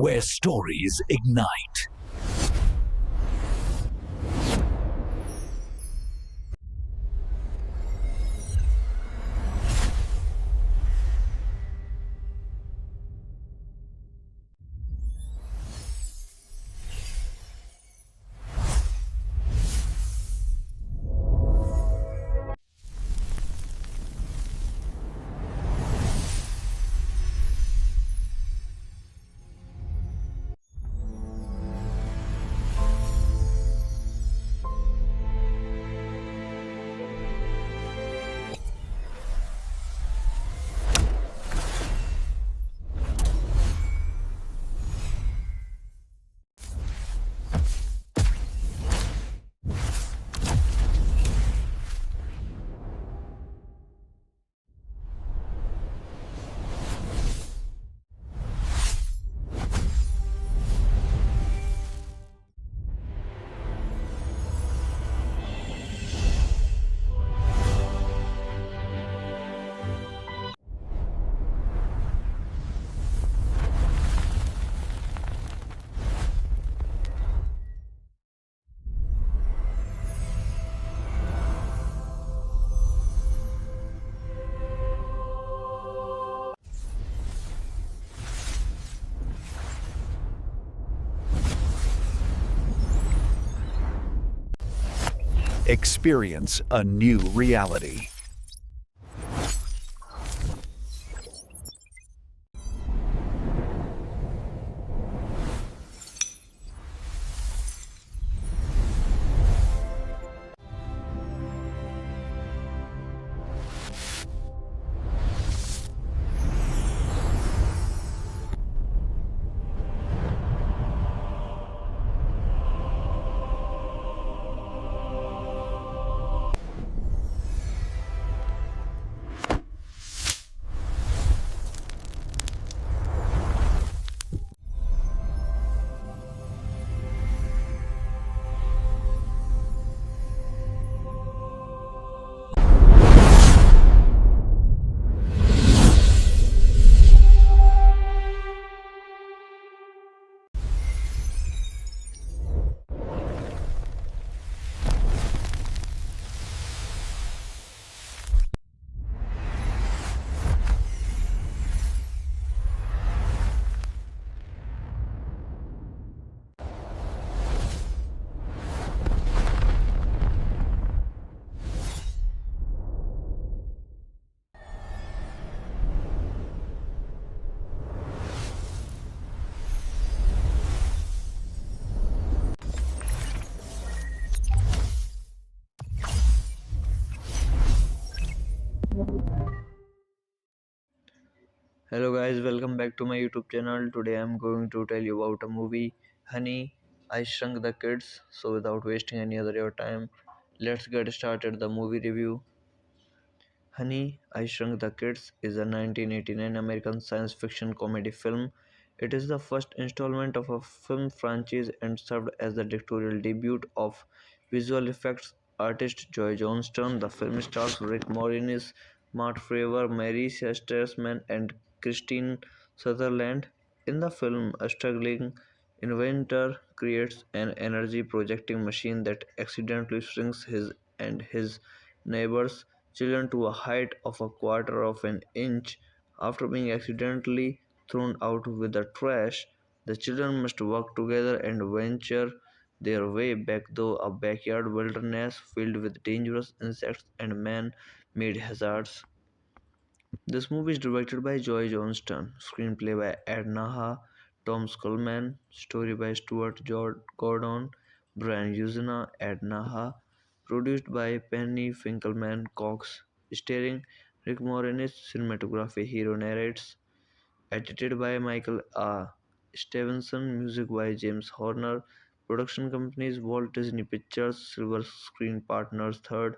where stories ignite. Experience a new reality. Hello guys, welcome back to my YouTube channel. Today I'm going to tell you about a movie, Honey, I Shrunk the Kids. So without wasting any other your time, let's get started the movie review. Honey, I Shrunk the Kids is a 1989 American science fiction comedy film. It is the first installment of a film franchise and served as the directorial debut of visual effects artist Joy Johnston. The film stars Rick Moranis, Mark Fravor, Mary Shesterman, and Christine Sutherland. In the film, a struggling inventor creates an energy projecting machine that accidentally shrinks his and his neighbors' children to a height of a quarter of an inch. After being accidentally thrown out with the trash, the children must work together and venture their way back through a backyard wilderness filled with dangerous insects and man made hazards. This movie is directed by Joy Johnston, screenplay by Ed Naha, Tom Skolman, story by Stuart Gordon, Brian Usna, Ed Naha, produced by Penny Finkelman Cox, starring Rick Moranis, cinematography hero narrates, edited by Michael A. Stevenson, music by James Horner, production companies Walt Disney Pictures, Silver Screen Partners, Third,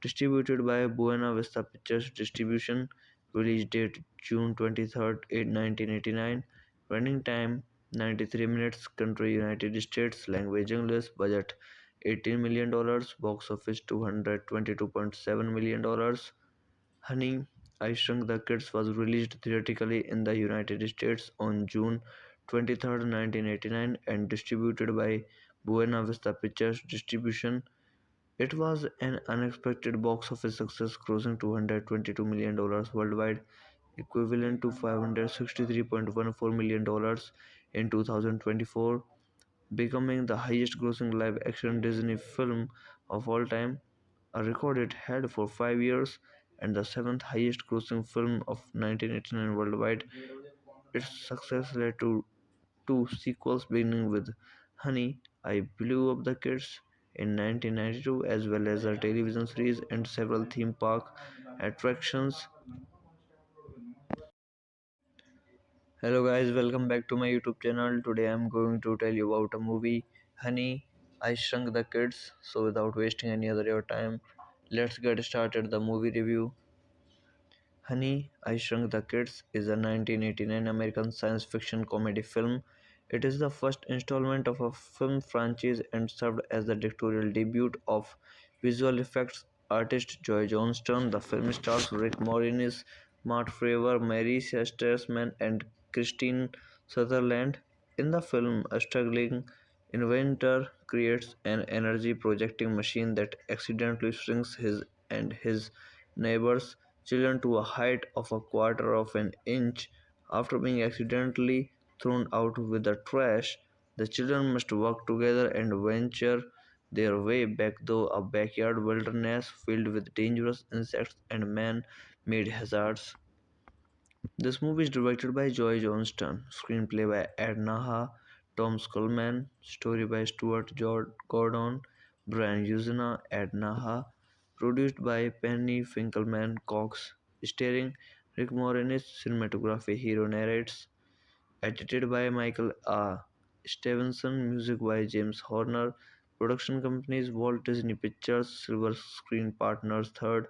distributed by Buena Vista Pictures Distribution. Release date June 23rd, 1989. Running time 93 minutes. Country United States. Language English. Budget $18 million. Box office $222.7 million. Honey, I Shrunk the Kids was released theatrically in the United States on June 23rd, 1989, and distributed by Buena Vista Pictures Distribution. It was an unexpected box office success, grossing $222 million worldwide, equivalent to $563.14 million in 2024, becoming the highest grossing live action Disney film of all time, a record it had for 5 years, and the seventh highest grossing film of 1989 worldwide. Its success led to two sequels, beginning with Honey, I Blew Up the Kids in 1992, as well as a television series and several theme park attractions. Hello guys, welcome back to my YouTube channel. Today I'm going to tell you about a movie, Honey, I Shrunk the Kids. So without wasting any other your time, let's get started the movie review. Honey, I Shrunk the Kids is a 1989 American science fiction comedy film. It is the first installment of a film franchise and served as the directorial debut of visual effects artist Joy Johnston. The film stars Rick Moranis, Mark Fravor, Mary Streisand, and Christine Sutherland. In the film, a struggling inventor creates an energy projecting machine that accidentally shrinks his and his neighbors' children to a height of a quarter of an inch. After being accidentally thrown out with the trash, the children must work together and venture their way back through a backyard wilderness filled with dangerous insects and man made hazards. This movie is directed by Joy Johnston, screenplay by Ed Naha, Tom Skolman, story by Stuart Gordon, Brian Usena, Ed Naha, produced by Penny Finkelman Cox, starring Rick Moranis, cinematography hero narrates, edited by Michael A. Stevenson, music by James Horner, production companies Walt Disney Pictures, Silver Screen Partners Third,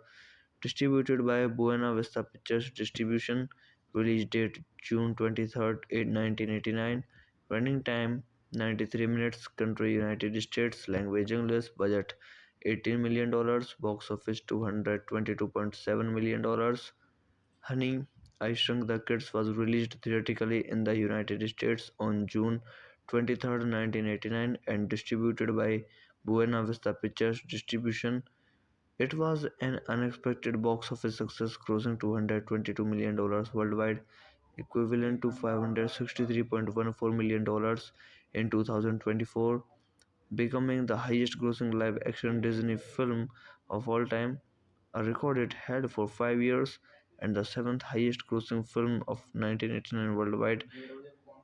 distributed by Buena Vista Pictures Distribution, release date June 23rd, 1989, running time 93 minutes, country United States, language English, budget $18 million, box office $222.7 million. Honey, I Shrunk the Kids was released theatrically in the United States on June 23rd, 1989, and distributed by Buena Vista Pictures Distribution. It was an unexpected box office success, grossing $222 million worldwide, equivalent to $563.14 million in 2024, becoming the highest grossing live action Disney film of all time, a record it had for 5 years, and the seventh highest grossing film of 1989 worldwide.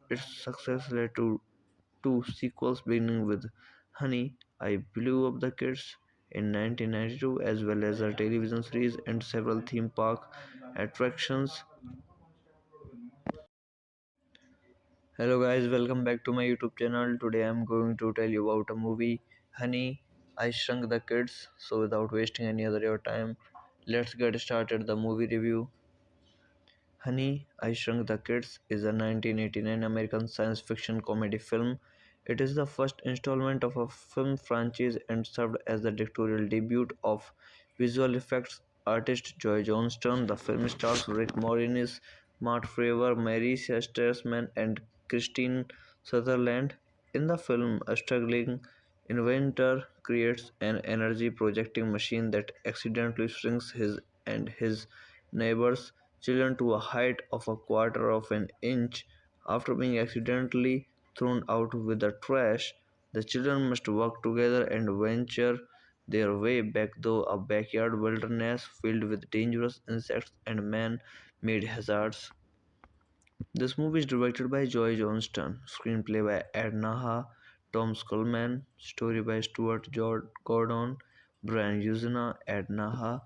Its success led to two sequels, beginning with Honey, I Blew Up the Kids in 1992, as well as a television series and several theme park attractions. Hello guys, welcome back to my YouTube channel. Today I'm going to tell you about a movie, Honey, I Shrunk the Kids. So without wasting any other your time, let's get started the movie review. Honey, I Shrunk the Kids is a 1989 American science fiction comedy film. It is the first installment of a film franchise and served as the directorial debut of visual effects artist Joy Johnston. The film stars Rick Moranis, Mark Fravor, Mary Streisand, and Christine Sutherland. In the film, a struggling inventor creates an energy projecting machine that accidentally shrinks his and his neighbors' children to a height of a quarter of an inch. After being accidentally thrown out with the trash, the children must work together and venture their way back through a backyard wilderness filled with dangerous insects and man made hazards. This movie is directed by Joy Johnston, screenplay by Ed Naha, Tom Skolman, story by Gordon, Brian Usena, Ed Naha,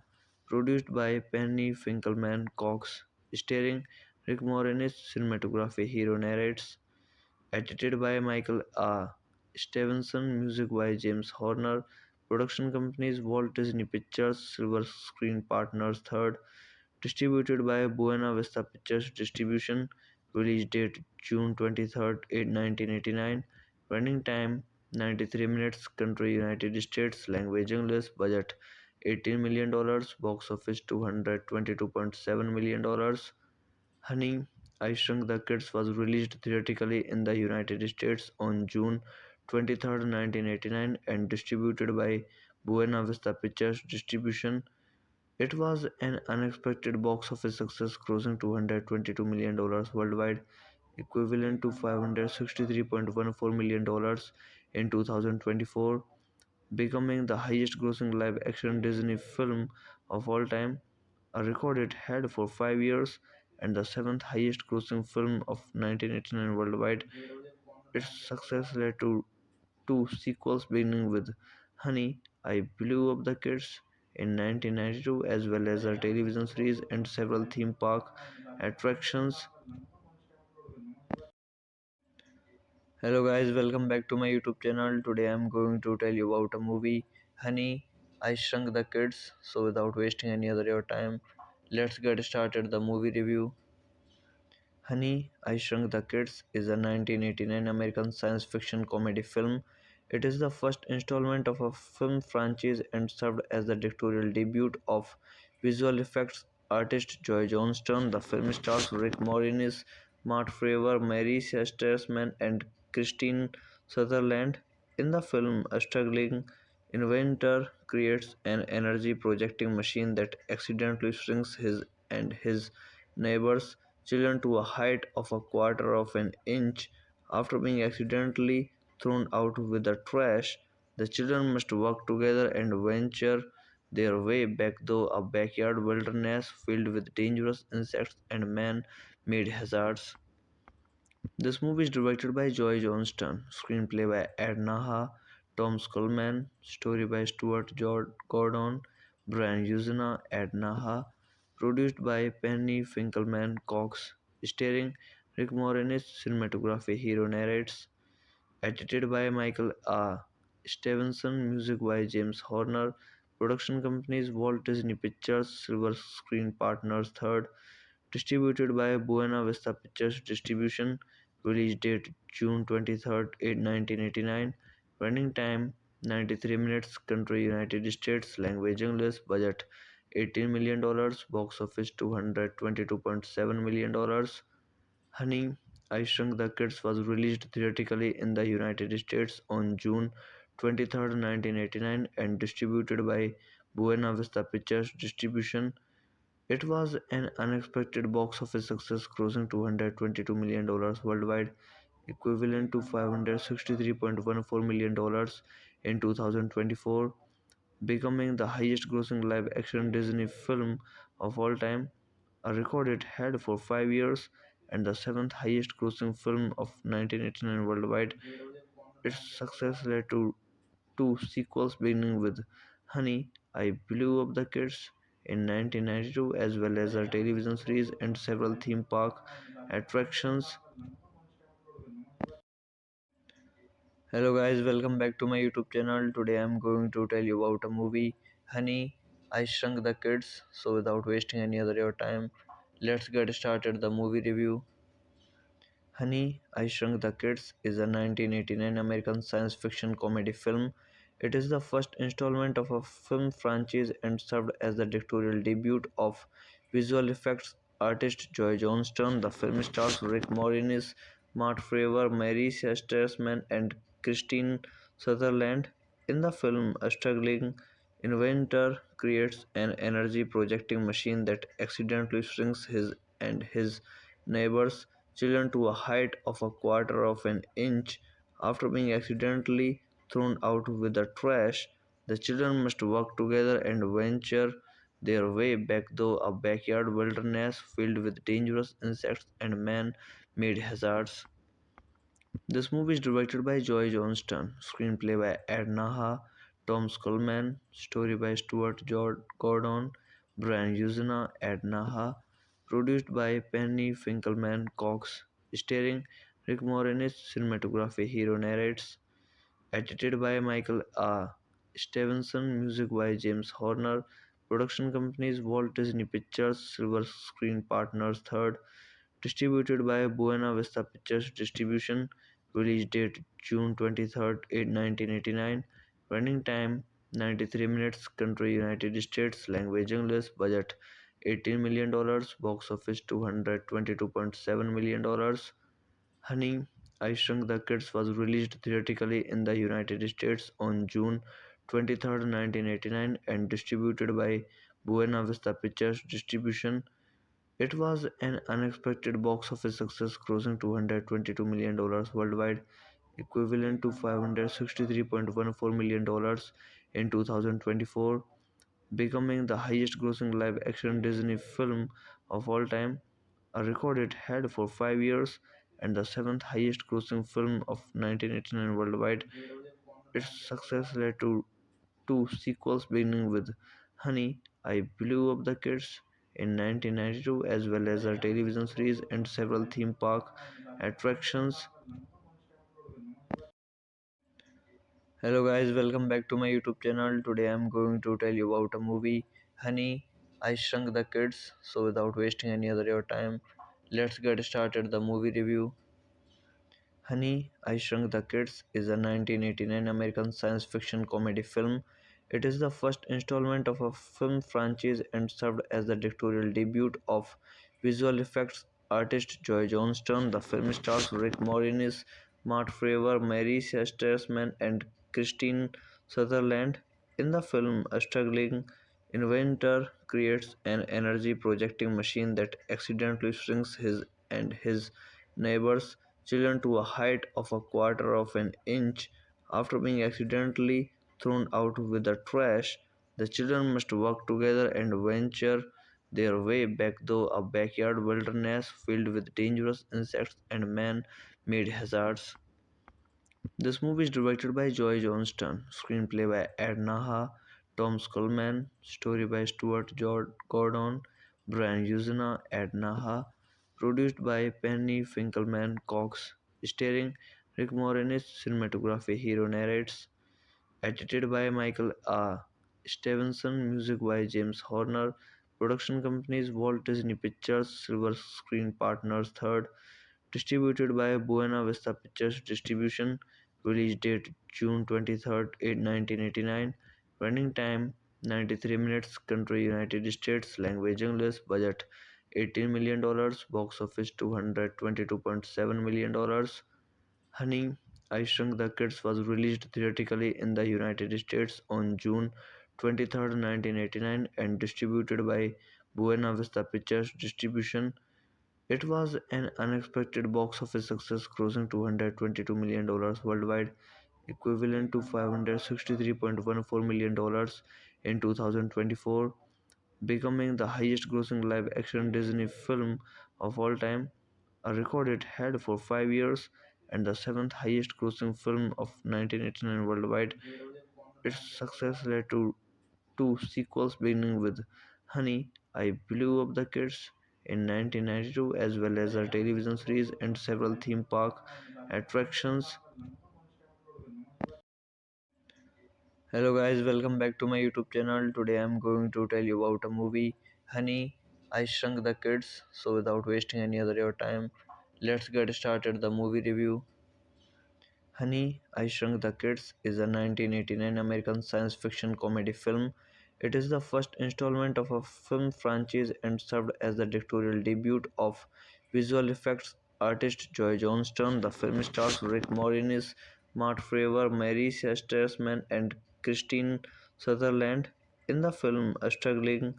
produced by Penny Finkelman Cox, starring Rick Moranis, cinematography hero narrates, edited by Michael A. Stevenson, music by James Horner, production companies Walt Disney Pictures, Silver Screen Partners Third, distributed by Buena Vista Pictures Distribution, release date June 23rd, 1989, running time 93 minutes, country United States, language English, budget $18 million, box office $222.7 million. Honey, I Shrunk the Kids was released theatrically in the United States on June 23, 1989 and distributed by Buena Vista Pictures Distribution. It was an unexpected box office success, grossing $222 million worldwide, equivalent to $563.14 million in 2024, becoming the highest grossing live action Disney film of all time, a record it had for 5 years, and the seventh highest grossing film of 1989 worldwide. Its success led to two sequels, beginning with Honey, I Blew Up the Kids in 1992, as well as a television series and several theme park attractions. Hello guys, welcome back to my YouTube channel. Today I'm going to tell you about a movie, Honey, I Shrunk the Kids. So without wasting any other your time, let's get started the movie review. Honey, I Shrunk the Kids is a 1989 American science fiction comedy film. It is the first installment of a film franchise and served as the directorial debut of visual effects artist Joy Johnston. The film stars Rick Moranis, Mark Fravor, Mary Shesterman, and Christine Sutherland. In the film, a struggling inventor creates an energy projecting machine that accidentally shrinks his and his neighbors' children to a height of a quarter of an inch. After being accidentally thrown out with the trash, the children must work together and venture their way back through a backyard wilderness filled with dangerous insects and man made hazards. This movie is directed by Joy Johnston, screenplay by Ed Naha, Tom Skolman, story by Stuart Gordon, Brian Usena, Ed Naha, produced by Penny Finkelman Cox, starring Rick Moranis, cinematography hero narrates, edited by Michael A. Stevenson, music by James Horner, production companies Walt Disney Pictures, Silver Screen Partners Third, distributed by Buena Vista Pictures Distribution, release date June 23, 1989, running time 93 minutes, country United States, language English, budget $18 million, box office $222.7 million. Honey, I Shrunk the Kids was released theatrically in the United States on June 23, 1989 and distributed by Buena Vista Pictures Distribution. It was an unexpected box office success, grossing $222 million worldwide, equivalent to $563.14 million in 2024, becoming the highest grossing live action Disney film of all time, a record it had for 5 years, and the seventh highest grossing film of 1989 worldwide. Its success led to two sequels, beginning with Honey, I Blew Up the Kids in 1992, as well as a television series and several theme park attractions. Hello guys, welcome back to my YouTube channel. Today I'm going to tell you about a movie, Honey, I Shrunk the Kids. So without wasting any other your time, let's get started the movie review. Honey, I Shrunk the Kids is a 1989 American science fiction comedy film. It is the first installment of a film franchise and served as the directorial debut of visual effects artist Joy Johnston. The film stars Rick Moranis, Mark Fravor, Mary Shesterman, and Christine Sutherland. In the film, a struggling inventor creates an energy projecting machine that accidentally shrinks his and his neighbors' children to a height of a quarter of an inch. After being accidentally thrown out with the trash, the children must work together and venture their way back through a backyard wilderness filled with dangerous insects and man made hazards. This movie is directed by Joy Johnston, screenplay by Ed Naha, Tom Skolman, story by Gordon, Brian Usena, Ed Naha, produced by Penny Finkelman Cox, starring Rick Moranis, cinematography hero narrates, edited by Michael A. Stevenson, music by James Horner, production companies Walt Disney Pictures, Silver Screen Partners Third, distributed by Buena Vista Pictures Distribution, release date June 23, 1989, running time 93 minutes, country United States, language English, budget $18 million, box office $222.7 million. Honey, I Shrunk the Kids was released theatrically in the United States on June 23, 1989 and distributed by Buena Vista Pictures Distribution. It was an unexpected box office success, grossing $222 million worldwide, equivalent to $563.14 million in 2024, becoming the highest grossing live action Disney film of all time, a record it had for 5 years, and the seventh highest grossing film of 1989 worldwide. Its success led to two sequels, beginning with Honey, I Blew Up the Kids in 1992, as well as a television series and several theme park attractions. Hello guys, welcome back to my YouTube channel. Today I'm going to tell you about a movie, Honey, I Shrunk the Kids. So without wasting any other your time, let's get started the movie review. Honey, I Shrunk the Kids is a 1989 American science fiction comedy film. It is the first installment of a film franchise and served as the directorial debut of visual effects artist Joy Johnston. The film stars Rick Moranis, Mark Fravor, Mary Streisand, and Christine Sutherland. In the film, a struggling inventor creates an energy projecting machine that accidentally shrinks his and his neighbors' children to a height of a quarter of an inch. After being accidentally thrown out with the trash, the children must work together and venture their way back through a backyard wilderness filled with dangerous insects and man made hazards. This movie is directed by Joy Johnston, screenplay by Ed Naha, Tom Skolman, story by Stuart Gordon, Brian Usena, Ed Naha, produced by Penny Finkelman Cox, starring Rick Moranis, cinematography hero narrates, edited by Michael A. Stevenson, music by James Horner, production companies Walt Disney Pictures, Silver Screen Partners Third, distributed by Buena Vista Pictures Distribution, release date June 23, 1989, running time 93 minutes, country United States, language English, budget $18 million, box office $222.7 million. Honey, I Shrunk the Kids was released theatrically in the United States on June 23, 1989 and distributed by Buena Vista Pictures Distribution. It was an unexpected box office success, grossing $222 million worldwide, equivalent to $563.14 million in 2024, becoming the highest grossing live action Disney film of all time, a record it had for 5 years, and the seventh highest grossing film of 1989 worldwide. Its success led to two sequels, beginning with Honey, I Blew Up the Kids in 1992, as well as a television series and several theme park attractions. Hello guys, welcome back to my YouTube channel. Today I'm going to tell you about a movie, Honey, I Shrunk the Kids. So without wasting any other your time, let's get started the movie review. Honey, I Shrunk the Kids is a 1989 American science fiction comedy film. It is the first installment of a film franchise and served as the directorial debut of visual effects artist Joy Johnston. The film stars Rick Moranis, Mark Fravor, Mary Streisand, and Christine Sutherland. In the film, a struggling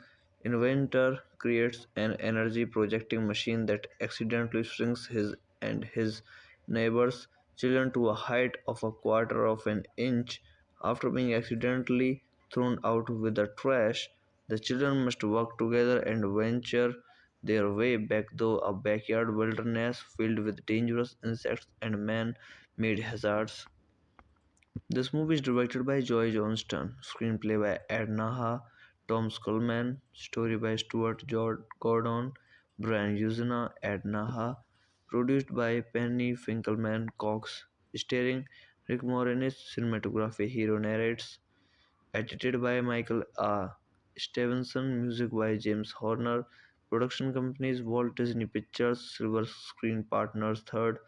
inventor creates an energy projecting machine that accidentally shrinks his and his neighbors' children to a height of a quarter of an inch. After being accidentally thrown out with the trash, the children must work together and venture their way back through a backyard wilderness filled with dangerous insects and man made hazards. This movie is directed by Joy Johnston, screenplay by Ed Naha, Tom Skolman, story by Gordon, Brian Usena, Ed Naha, produced by Penny Finkelman Cox, starring Rick Moranis, cinematography hero narrates, edited by Michael A. Stevenson, music by James Horner, production companies Walt Disney Pictures, Silver Screen Partners Third,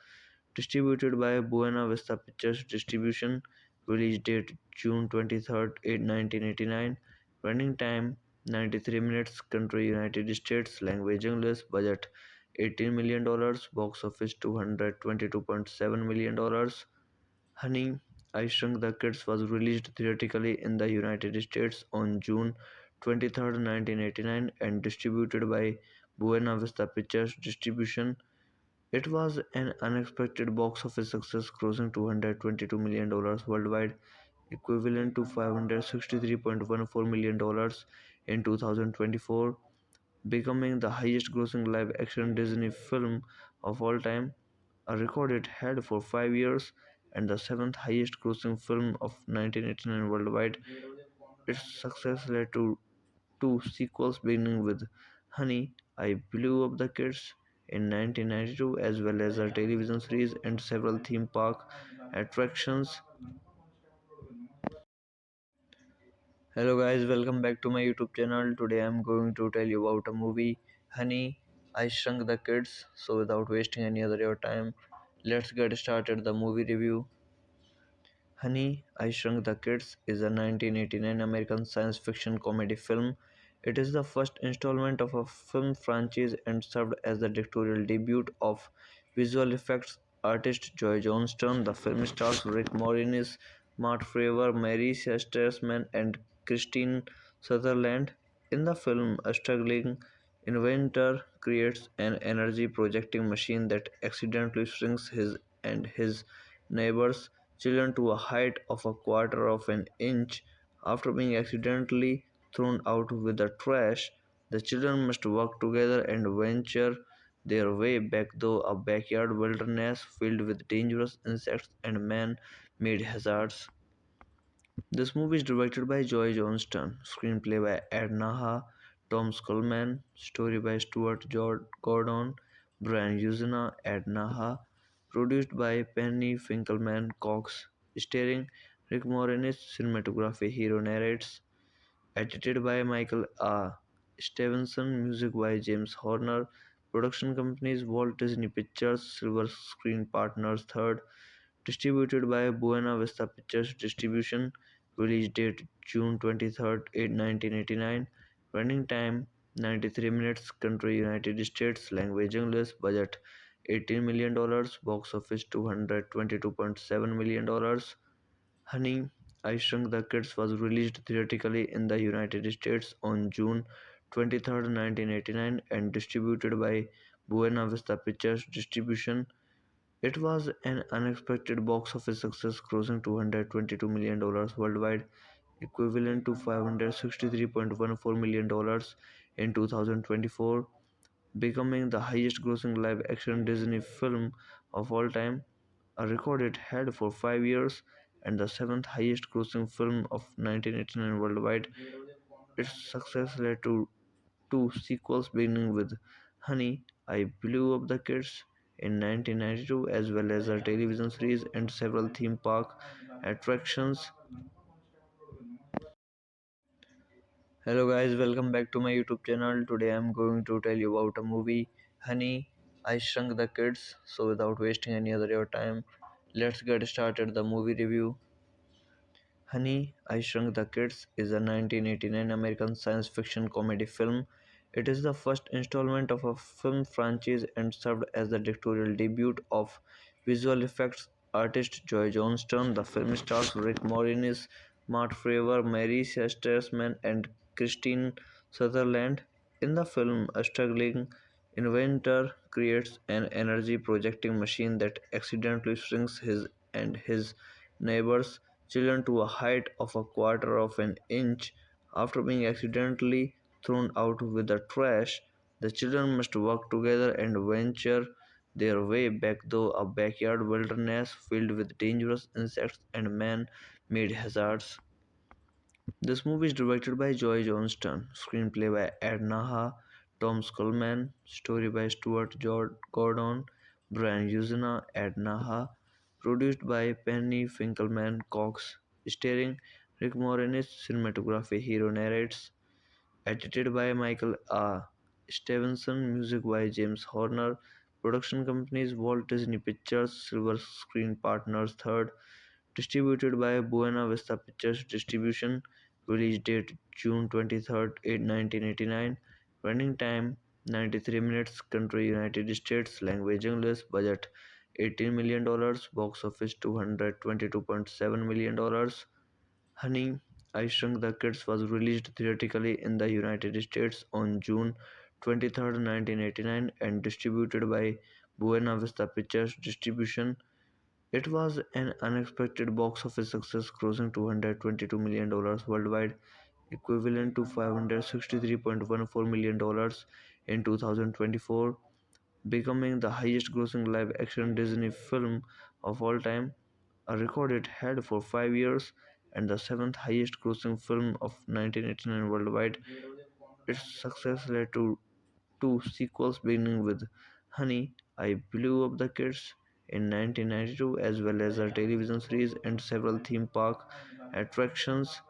distributed by Buena Vista Pictures Distribution, release date June 23, 1989, running time 93 minutes, country United States, language English, budget $18 million, box office $222.7 million. Honey, I Shrunk the Kids was released theatrically in the United States on June 23rd, 1989 and distributed by Buena Vista Pictures Distribution. It was an unexpected box office success, grossing $222 million worldwide, equivalent to $563.14 million in 2024, becoming the highest grossing live action Disney film of all time, a record it had for 5 years, and the seventh highest grossing film of 1989 worldwide. Its success led to two sequels, beginning with Honey, I Blew Up the Kids in 1992, as well as a television series and several theme park attractions. Hello guys, welcome back to my YouTube channel. Today I'm going to tell you about a movie, Honey, I Shrunk the Kids. So without wasting any other your time, let's get started the movie review. Honey, I Shrunk the Kids is a 1989 American science fiction comedy film. It is the first installment of a film franchise and served as the directorial debut of visual effects artist Joy Johnston. The film stars Rick Moranis, Mark Fravor, Mary Streisand, and Christine Sutherland. In the film, a struggling inventor creates an energy projecting machine that accidentally shrinks his and his neighbors' children to a height of a quarter of an inch. After being accidentally thrown out with the trash, the children must work together and venture their way back through a backyard wilderness filled with dangerous insects and man made hazards. This movie is directed by Joy Johnston, screenplay by Ed Naha, Tom Skolman, story by Gordon, Brian Usena, Ed Naha, produced by Penny Finkelman Cox, starring Rick Moranis, cinematography hero narrates, edited by Michael A. Stevenson, music by James Horner, production companies Walt Disney Pictures, Silver Screen Partners Third, distributed by Buena Vista Pictures Distribution, release date June 23rd, 1989, running time 93 minutes, country United States, language English, budget $18 million, box office $222.7 million. Honey, I Shrunk the Kids was released theatrically in the United States on June 23rd, 1989 and distributed by Buena Vista Pictures Distribution. It was an unexpected box office success, grossing $222 million worldwide, equivalent to $563.14 million in 2024, becoming the highest grossing live action Disney film of all time, a record it had for 5 years, and the seventh highest grossing film of 1989 worldwide. Its success led to two sequels, beginning with Honey, I Blew Up the Kids in 1992, as well as a television series and several theme park attractions. Hello guys, welcome back to my YouTube channel. Today I'm going to tell you about a movie, Honey, I Shrunk the Kids. So without wasting any other your time, let's get started the movie review. Honey, I Shrunk the Kids is a 1989 American science fiction comedy film. It is the first installment of a film franchise and served as the directorial debut of visual effects artist Joy Johnston. The film stars Rick Moranis, Mark Fravor, Mary Streisand, and Christine Sutherland. In the film, a struggling inventor creates an energy projecting machine that accidentally shrinks his and his neighbors' children to a height of a quarter of an inch. After being accidentally thrown out with the trash, the children must work together and venture their way back through a backyard wilderness filled with dangerous insects and man made hazards. This movie is directed by Joy Johnston, screenplay by Ed Naha, Tom Skolman, story by Gordon, Brian Usena, Ed Naha, produced by Penny Finkelman Cox, starring Rick Moranis, cinematography hero narrates, edited by Michael A. Stevenson, music by James Horner, production companies Walt Disney Pictures, Silver Screen Partners Third, distributed by Buena Vista Pictures Distribution, Release date June 23rd, 1989. Running time 93 minutes. Country United States. Language English. Budget $18 million. Box office $222.7 million. Honey, I Shrunk the Kids was released theatrically in the United States on June 23rd, 1989 and distributed by Buena Vista Pictures Distribution. It was an unexpected box office success, grossing $222 million worldwide, equivalent to $563.14 million in 2024, becoming the highest grossing live action Disney film of all time, a record it had for 5 years, and the seventh highest grossing film of 1989 worldwide. Its success led to two sequels, beginning with Honey, I Blew Up the Kids in 1992, as well as a television series and several theme park attractions.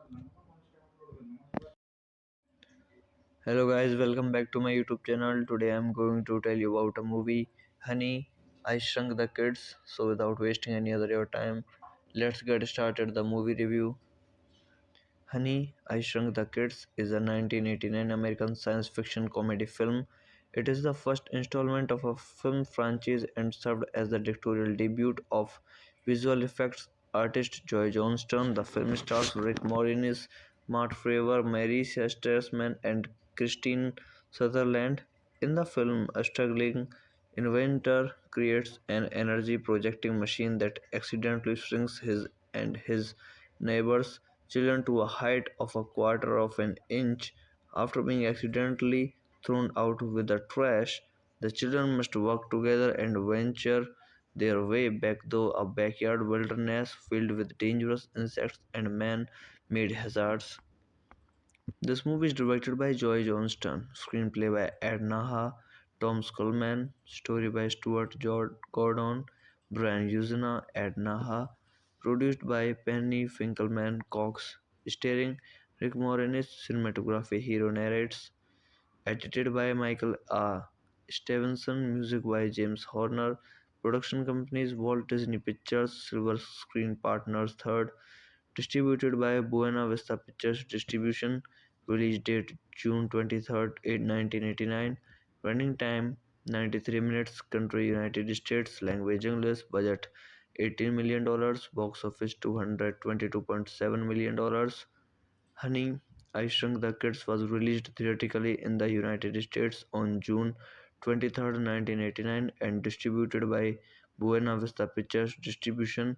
Hello guys, welcome back to my YouTube channel. Today I'm going to tell you about a movie, Honey, I Shrunk the Kids. So without wasting any other your time, let's get started the movie review. Honey, I Shrunk the Kids is a 1989 American science fiction comedy film. It is the first installment of a film franchise and served as the directorial debut of visual effects artist Joy Johnston. The film stars Rick Moranis, Mark Fravor, Mary Shesterman, and Christine Sutherland. In the film, a struggling inventor creates an energy projecting machine that accidentally shrinks his and his neighbors' children to a height of a quarter of an inch. After being accidentally thrown out with the trash, the children must work together and venture their way back through a backyard wilderness filled with dangerous insects and man made hazards. This movie is directed by Joy Johnston, screenplay by Ed Naha, Tom Skolman, story by Gordon, Brian Usena, Ed Naha, produced by Penny Finkelman Cox, starring Rick Moranis, cinematography hero narrates, edited by Michael A. Stevenson, music by James Horner, production companies Walt Disney Pictures, Silver Screen Partners Third, distributed by Buena Vista Pictures Distribution. Release date June 23rd, 1989. Running time 93 minutes. Country United States. Language English. Budget $18 million. Box office $222.7 million. Honey, I Shrunk the Kids was released theatrically in the United States on June 23rd, 1989 and distributed by Buena Vista Pictures Distribution.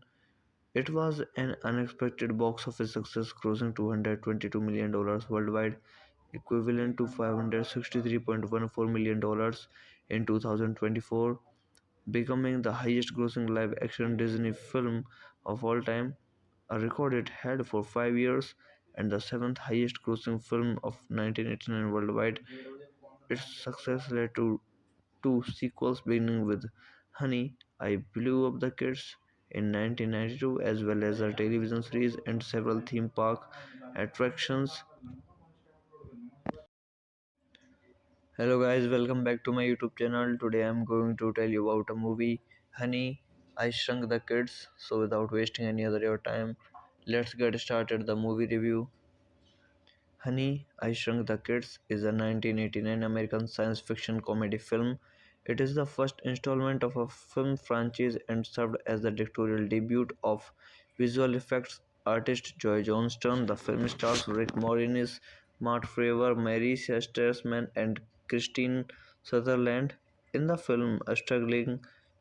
It was an unexpected box office success, grossing $222 million worldwide, equivalent to $563.14 million in 2024, becoming the highest grossing live action Disney film of all time, a record it had for 5 years, and the seventh highest grossing film of 1989 worldwide. Its success led to two sequels, beginning with Honey, I Blew Up the Kids in 1992, as well as a television series and several theme park attractions. Hello guys, welcome back to my YouTube channel. Today I'm going to tell you about a movie, Honey, I Shrunk the Kids. So without wasting any other your time, let's get started the movie review. Honey, I Shrunk the Kids is a 1989 American science fiction comedy film. It is the first installment of a film franchise and served as the directorial debut of visual effects artist Joy Johnston. The film stars Rick Moranis, Mark Fravor, Mary Shesterman, and Christine Sutherland. In the film, a struggling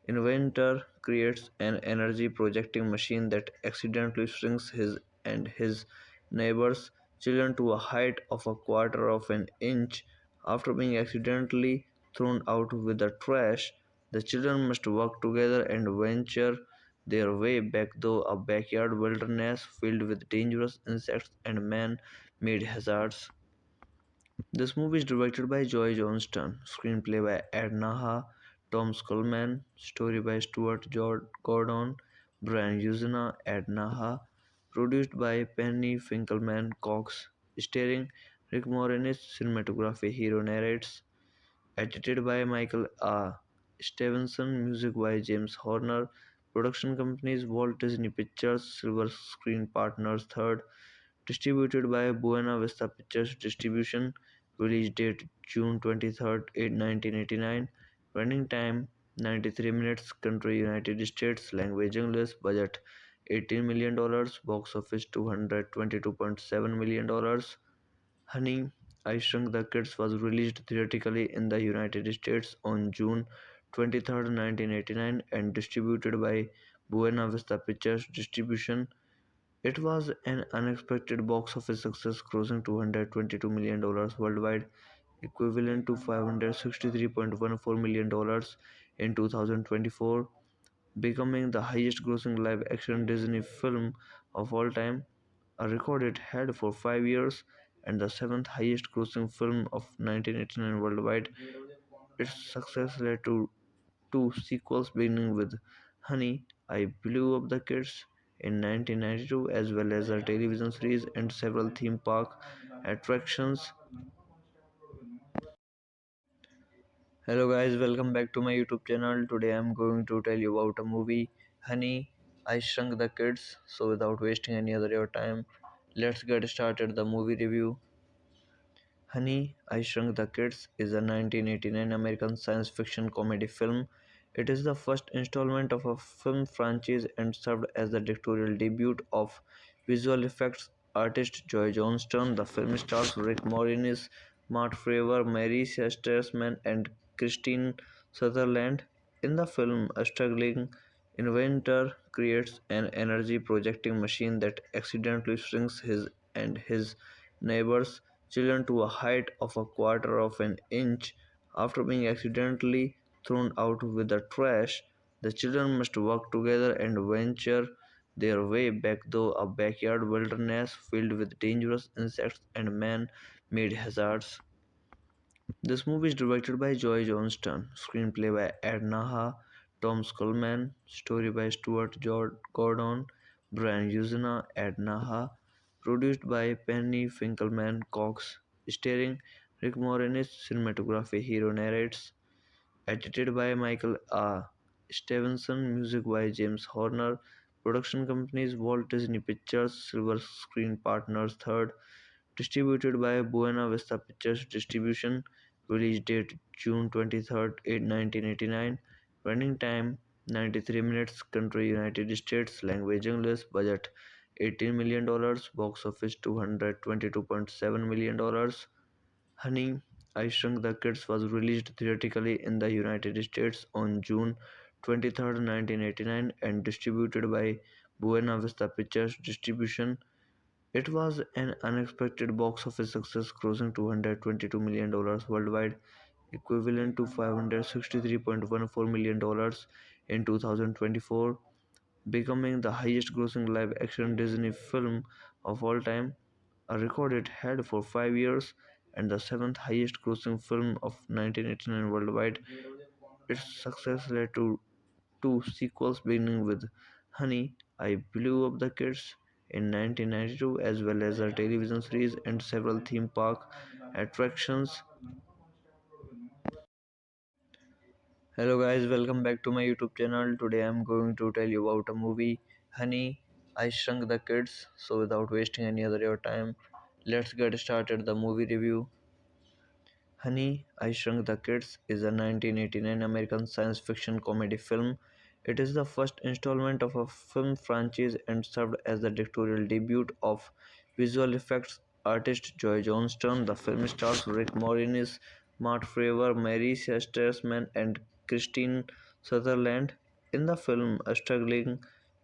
inventor creates an energy projecting machine that accidentally shrinks his and his neighbors' children to a height of a quarter of an inch. After being accidentally thrown out with the trash, the children must work together and venture their way back through a backyard wilderness filled with dangerous insects and man made hazards. This movie is directed by Joy Johnston, screenplay by Ed Naha, Tom Skolman, story by Gordon, Brian Usena, Ed Naha, produced by Penny Finkelman Cox, starring Rick Moranis, cinematography hero narrates, edited by Michael A. Stevenson, music by James Horner, production companies Walt Disney Pictures, Silver Screen Partners Third, Distributed by Buena Vista Pictures Distribution. Release date June 23rd, 1989. Running time 93 minutes. Country United States. Language English. Budget $18 million. Box office $222.7 million. Honey, I Shrunk the Kids was released theatrically in the United States on June 23rd, 1989 and distributed by Buena Vista Pictures Distribution. It was an unexpected box office success, grossing $222 million worldwide, equivalent to $563.14 million in 2024, becoming the highest grossing live action Disney film of all time, a record it had for 5 years, and the seventh highest grossing film of 1989 worldwide. Its success led to two sequels, beginning with Honey, I Blew Up the Kids in 1992, as well as a television series and several theme park attractions. Hello guys, welcome back to my YouTube channel. Today I'm going to tell you about a movie, Honey, I Shrunk the Kids. So without wasting any other your time, let's get started the movie review. Honey, I Shrunk the Kids is a 1989 American science fiction comedy film. It is the first installment of a film franchise and served as the directorial debut of visual effects artist Joy Johnston. The film stars Rick Moranis, Mark Fravor, Mary Streisand, and Christine Sutherland. In the film, a struggling inventor creates an energy projecting machine that accidentally shrinks his and his neighbors' children to a height of a quarter of an inch. After being accidentally thrown out with the trash, the children must work together and venture their way back through a backyard wilderness filled with dangerous insects and man made hazards. This movie is directed by Joy Johnston, screenplay by Ed Naha, Tom Skolman, story by Gordon, Brian Usena, Ed Naha, produced by Penny Finkelman Cox, starring Rick Moranis, cinematography hero narrates, edited by Michael A. Stevenson, music by James Horner, production companies Walt Disney Pictures, Silver Screen Partners Third, distributed by Buena Vista Pictures Distribution. Release date June 23rd, 1989. Running time 93 minutes. Country United States. Language English. Budget $18 million. Box office $222.7 million. Honey, I Shrunk the Kids was released theatrically in the United States on June 23rd, 1989 and distributed by Buena Vista Pictures Distribution. It was an unexpected box office success, grossing $222 million worldwide, equivalent to $563.14 million in 2024, becoming the highest grossing live action Disney film of all time, a record it had for 5 years, and the seventh highest grossing film of 1989 worldwide. Its success led to two sequels, beginning with Honey, I Blew Up the Kids in 1992, as well as a television series and several theme park attractions. Hello guys, welcome back to my YouTube channel. Today I'm going to tell you about a movie, Honey, I Shrunk the Kids. So without wasting any other your time, let's get started the movie review. Honey, I Shrunk the Kids is a 1989 American science fiction comedy film. It is the first installment of a film franchise and served as the directorial debut of visual effects artist Joy Johnston. The film stars Rick Moranis, Mark Fravor, Mary Streisand, and Christine Sutherland. In the film, a struggling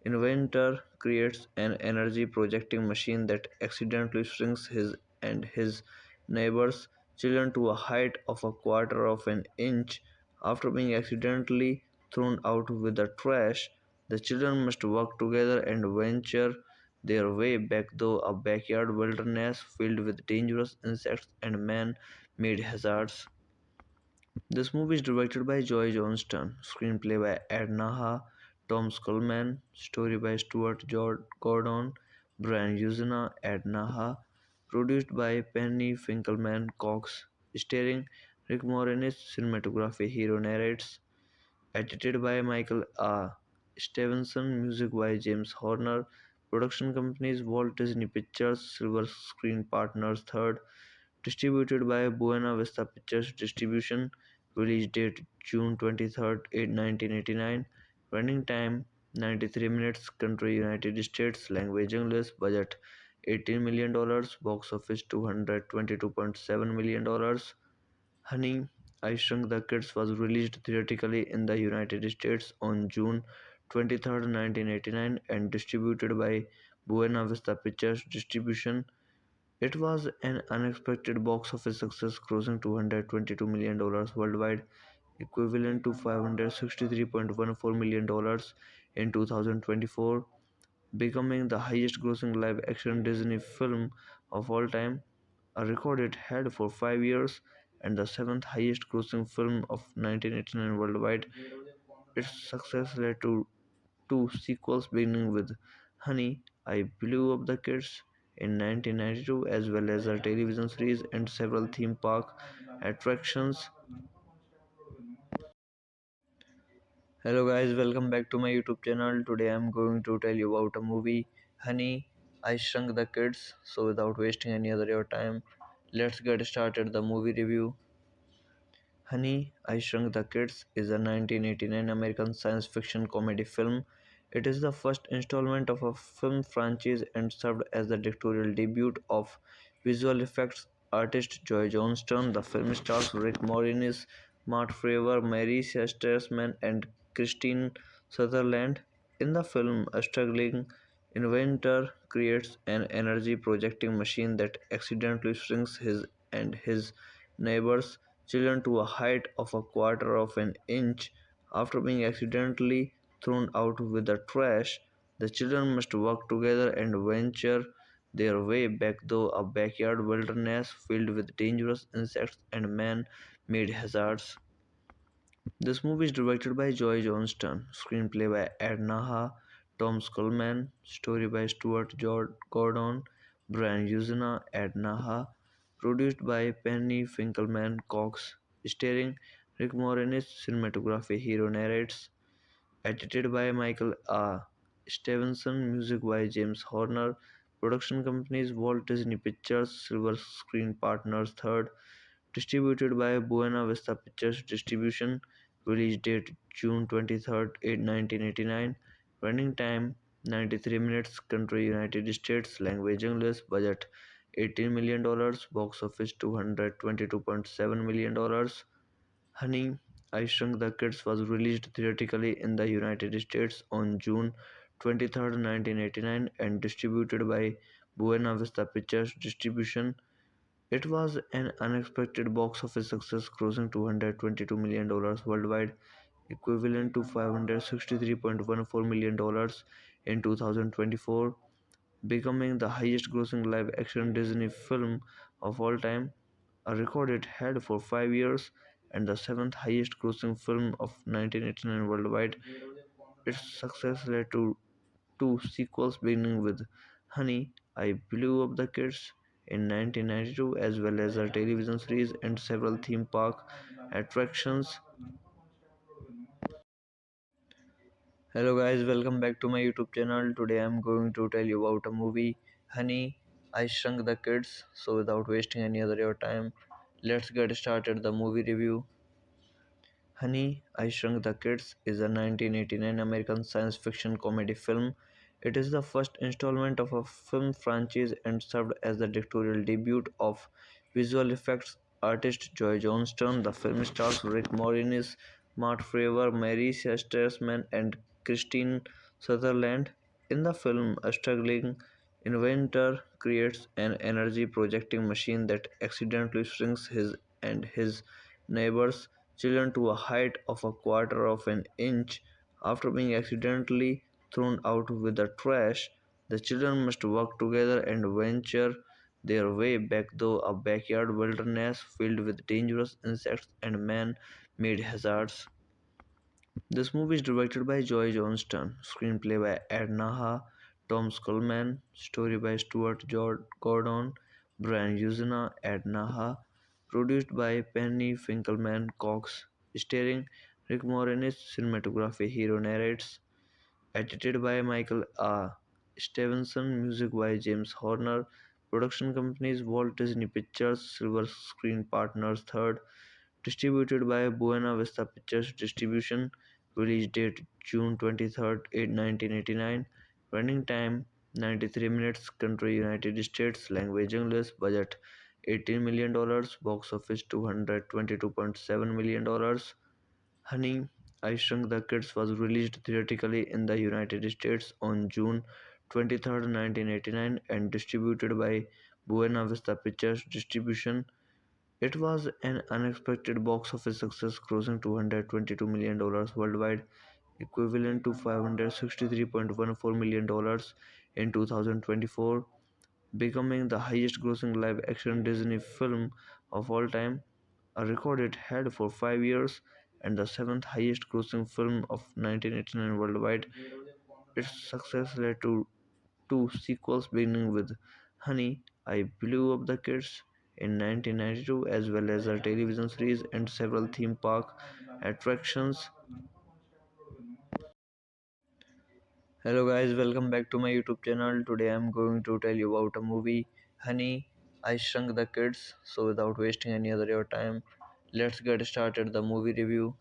inventor creates an energy projecting machine that accidentally shrinks his and his neighbors' children to a height of a quarter of an inch. After being accidentally thrown out with the trash, the children must work together and venture their way back through a backyard wilderness filled with dangerous insects and man made hazards. This movie is directed by Joy Johnston, screenplay by Ed Naha, Tom Skolman, story by Gordon, Brian Usena, Ed Naha, produced by Penny Finkelman Cox, starring Rick Moranis, cinematography hero narrates, edited by Michael A. Stevenson, music by James Horner, Production companies Walt Disney Pictures, Silver Screen Partners third, distributed by Buena Vista Pictures Distribution, release date June 23rd, 1989, running time 93 minutes, country United States, language English, budget $18 million, box office $222.7 million. Honey, I Shrunk the Kids was released theatrically in the United States on June 23rd, 1989 and distributed by Buena Vista Pictures Distribution. It was an unexpected box office success, grossing $222 million worldwide, equivalent to $563.14 million in 2024, becoming the highest grossing live action Disney film of all time, a record it had for 5 years, and the seventh highest grossing film of 1989 worldwide. Its success led to two sequels, beginning with Honey, I Blew Up the Kids in 1992, as well as a television series and several theme park attractions. Hello guys, welcome back to my YouTube channel. Today I'm going to tell you about a movie, Honey, I Shrunk the Kids. So without wasting any other your time, let's get started the movie review. Honey, I Shrunk the Kids is a 1989 American science fiction comedy film. It is the first installment of a film franchise and served as the directorial debut of visual effects artist Joy Johnston. The film stars Rick Moranis, Mark Fravor, Mary Shesterman, and Christine Sutherland. In the film, a struggling inventor creates an energy projecting machine that accidentally shrinks his and his neighbors' children to a height of a quarter of an inch. After being accidentally thrown out with the trash, the children must work together and venture their way back through a backyard wilderness filled with dangerous insects and man made hazards. This movie is directed by Joy Johnston, screenplay by Ed Naha, Tom Skolman, story by Gordon, Brian Usena, Ed Naha, produced by Penny Finkelman Cox, starring Rick Moranis, cinematography hero narrates, edited by Michael A. Stevenson, music by James Horner, production companies Walt Disney Pictures, Silver Screen Partners third, distributed by Buena Vista Pictures Distribution, release date June 23rd, 1989, running time 93 minutes, country United States, language English, budget $18 million, box office $222.7 million. Honey, I Shrunk the Kids was released theatrically in the United States on June 23rd, 1989 and distributed by Buena Vista Pictures Distribution. It was an unexpected box office success, grossing $222 million worldwide, equivalent to $563.14 million in 2024, becoming the highest grossing live action Disney film of all time, a record it had for 5 years, and the seventh highest grossing film of 1989 worldwide. Its success led to two sequels, beginning with Honey, I Blew Up the Kids in 1992, as well as a television series and several theme park attractions. Hello guys, welcome back to my YouTube channel. Today I'm going to tell you about a movie, Honey, I Shrunk the Kids. So without wasting any other your time, let's get started the movie review. Honey, I Shrunk the Kids is a 1989 American science fiction comedy film. It is the first installment of a film franchise and served as the directorial debut of visual effects artist Joy Johnston. The film stars Rick Moranis, Mark Fravor, Mary Shesterman, and Christine Sutherland. In the film, a struggling inventor creates an energy projecting machine that accidentally shrinks his and his neighbors' children to a height of a quarter of an inch. After being accidentally thrown out with the trash, the children must work together and venture their way back through a backyard wilderness filled with dangerous insects and man made hazards. This movie is directed by Joy Johnston, screenplay by Ed Naha, Tom Skolman, story by Gordon, Brian Usena, Ed Naha, produced by Penny Finkelman Cox, starring Rick Moranis, cinematography hero narrates, edited by Michael A. Stevenson, music by James Horner, production companies Walt Disney Pictures, Silver Screen Partners Third, distributed by Buena Vista Pictures Distribution, release date June 23rd, 1989, running time 93 minutes, country United States, language English, budget $18 million, box office $222.7 million. Honey, I Shrunk the Kids was released theatrically in the United States on June 23rd, 1989 and distributed by Buena Vista Pictures Distribution. It was an unexpected box office success, grossing $222 million worldwide, equivalent to $563.14 million in 2024, becoming the highest grossing live action Disney film of all time, a record it had for 5 years, and the seventh highest grossing film of 1989 worldwide. Its success led to two sequels, beginning with Honey, I Blew Up the Kids in 1992, as well as a television series and several theme park attractions. Hello guys, welcome back to my YouTube channel. Today I'm going to tell you about a movie, Honey, I Shrunk the Kids. So without wasting any other your time, let's get started the movie review.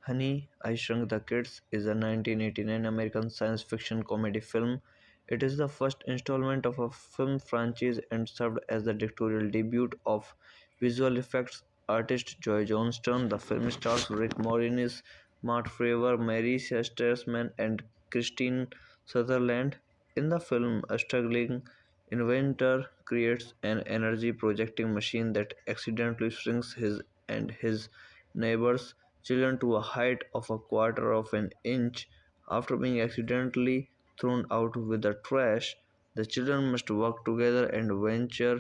Honey, I Shrunk the Kids is a 1989 American science fiction comedy film. It is the first installment of a film franchise and served as the directorial debut of visual effects artist Joy Johnston. The film stars Rick Moranis, Mark Fravor, Mary Shesterman, and Christine Sutherland. In the film, a struggling inventor creates an energy projecting machine that accidentally shrinks his and his neighbors' children to a height of a quarter of an inch. After being accidentally thrown out with the trash, the children must work together and venture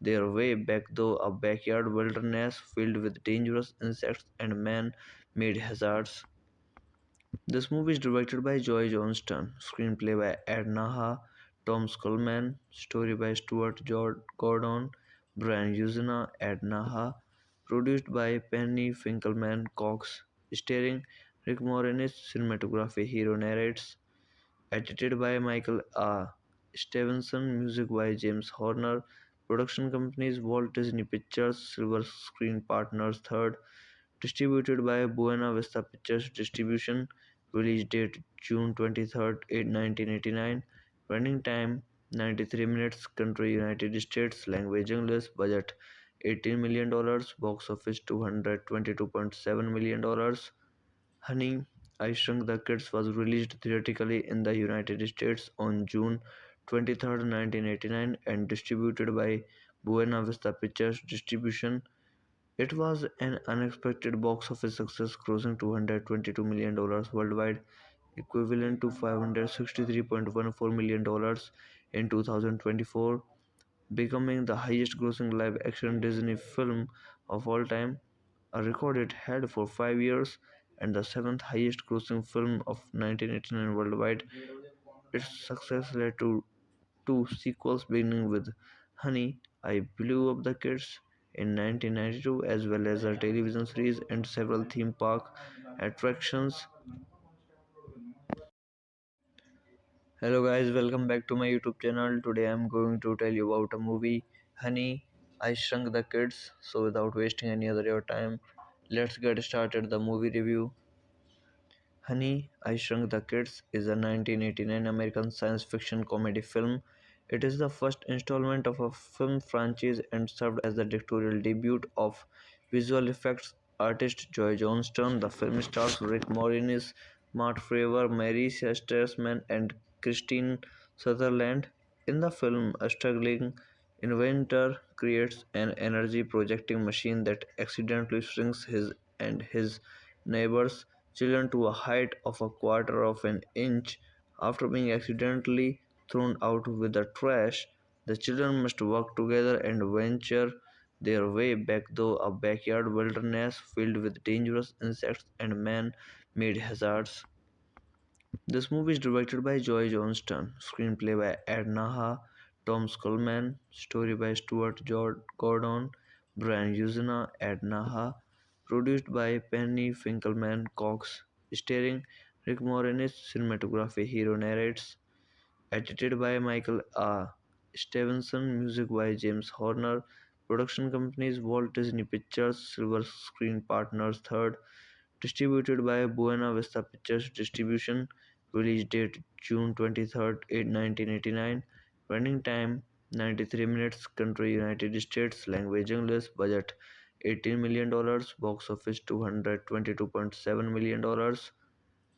their way back through a backyard wilderness filled with dangerous insects and man made hazards. This movie is directed by Joy Johnston, screenplay by Ed Naha, Tom Skolman, story by Gordon, Brian Usena, Ed Naha, produced by Penny Finkelman Cox, starring Rick Moranis, cinematography hero narrates, edited by Michael A. Stevenson, music by James Horner, production companies Walt Disney Pictures, Silver Screen Partners Third, distributed by Buena Vista Pictures Distribution, release date June 23rd, 1989, running time 93 minutes, country United States, language English, budget $18 million, box office $222.7 million. Honey, I Shrunk the Kids was released theatrically in the United States on June 23rd, 1989 and distributed by Buena Vista Pictures Distribution. It was an unexpected box office success, grossing $222 million worldwide, equivalent to $563.14 million in 2024, becoming the highest grossing live action Disney film of all time, a record it had for 5 years, and the seventh highest grossing film of 1989 worldwide. Its success led to two sequels, beginning with Honey, I Blew Up the Kids in 1992, as well as a television series and several theme park attractions. Hello guys, welcome back to my YouTube channel. Today I'm going to tell you about a movie, Honey, I Shrunk the Kids. So without wasting any other your time, let's get started the movie review. Honey, I Shrunk the Kids is a 1989 American science fiction comedy film. It is the first installment of a film franchise and served as the directorial debut of visual effects artist Joy Johnston. The film stars Rick Moranis, Mark Fravor, Mary Shesterman, and Christine Sutherland. In the film, a struggling inventor creates an energy projecting machine that accidentally shrinks his and his neighbors' children to a height of a quarter of an inch. After being accidentally thrown out with the trash, the children must work together and venture their way back through a backyard wilderness filled with dangerous insects and man made hazards. This movie is directed by Joy Johnston, screenplay by Ed Naha, Tom Skolman, story by Gordon, Brian Usena, Ed Naha, produced by Penny Finkelman Cox, starring Rick Moranis, cinematography hero narrates, Edited by Michael R. Stevenson, music by James Horner, production companies Walt Disney Pictures, Silver Screen Partners Third, distributed by Buena Vista Pictures Distribution, release date June 23rd, 1989, running time 93 minutes, country United States, language English, budget $18 million, box office $222.7 million.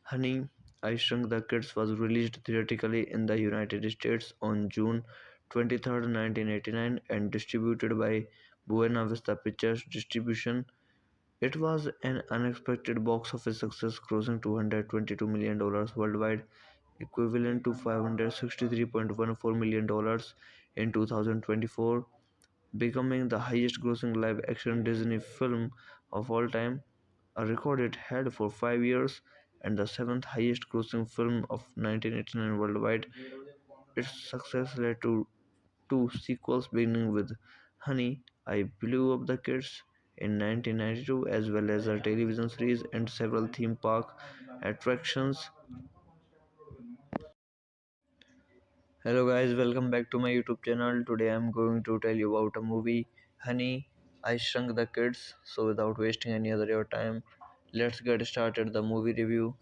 Honey, I Shrunk the Kids was released theatrically in the United States on June 23rd, 1989 and distributed by Buena Vista Pictures Distribution. It was an unexpected box office success, grossing $222 million worldwide, equivalent to $563.14 million in 2024, becoming the highest grossing live action Disney film of all time, a record it had for 5 years, and the seventh highest grossing film of 1989 worldwide. Its success led to two sequels, beginning with Honey, I Blew Up the Kids in 1992, as well as a television series and several theme park attractions. Hello guys, welcome back to my YouTube channel. Today I'm going to tell you about a movie, Honey, I Shrunk the Kids. So without wasting any other your time, let's get started the movie review.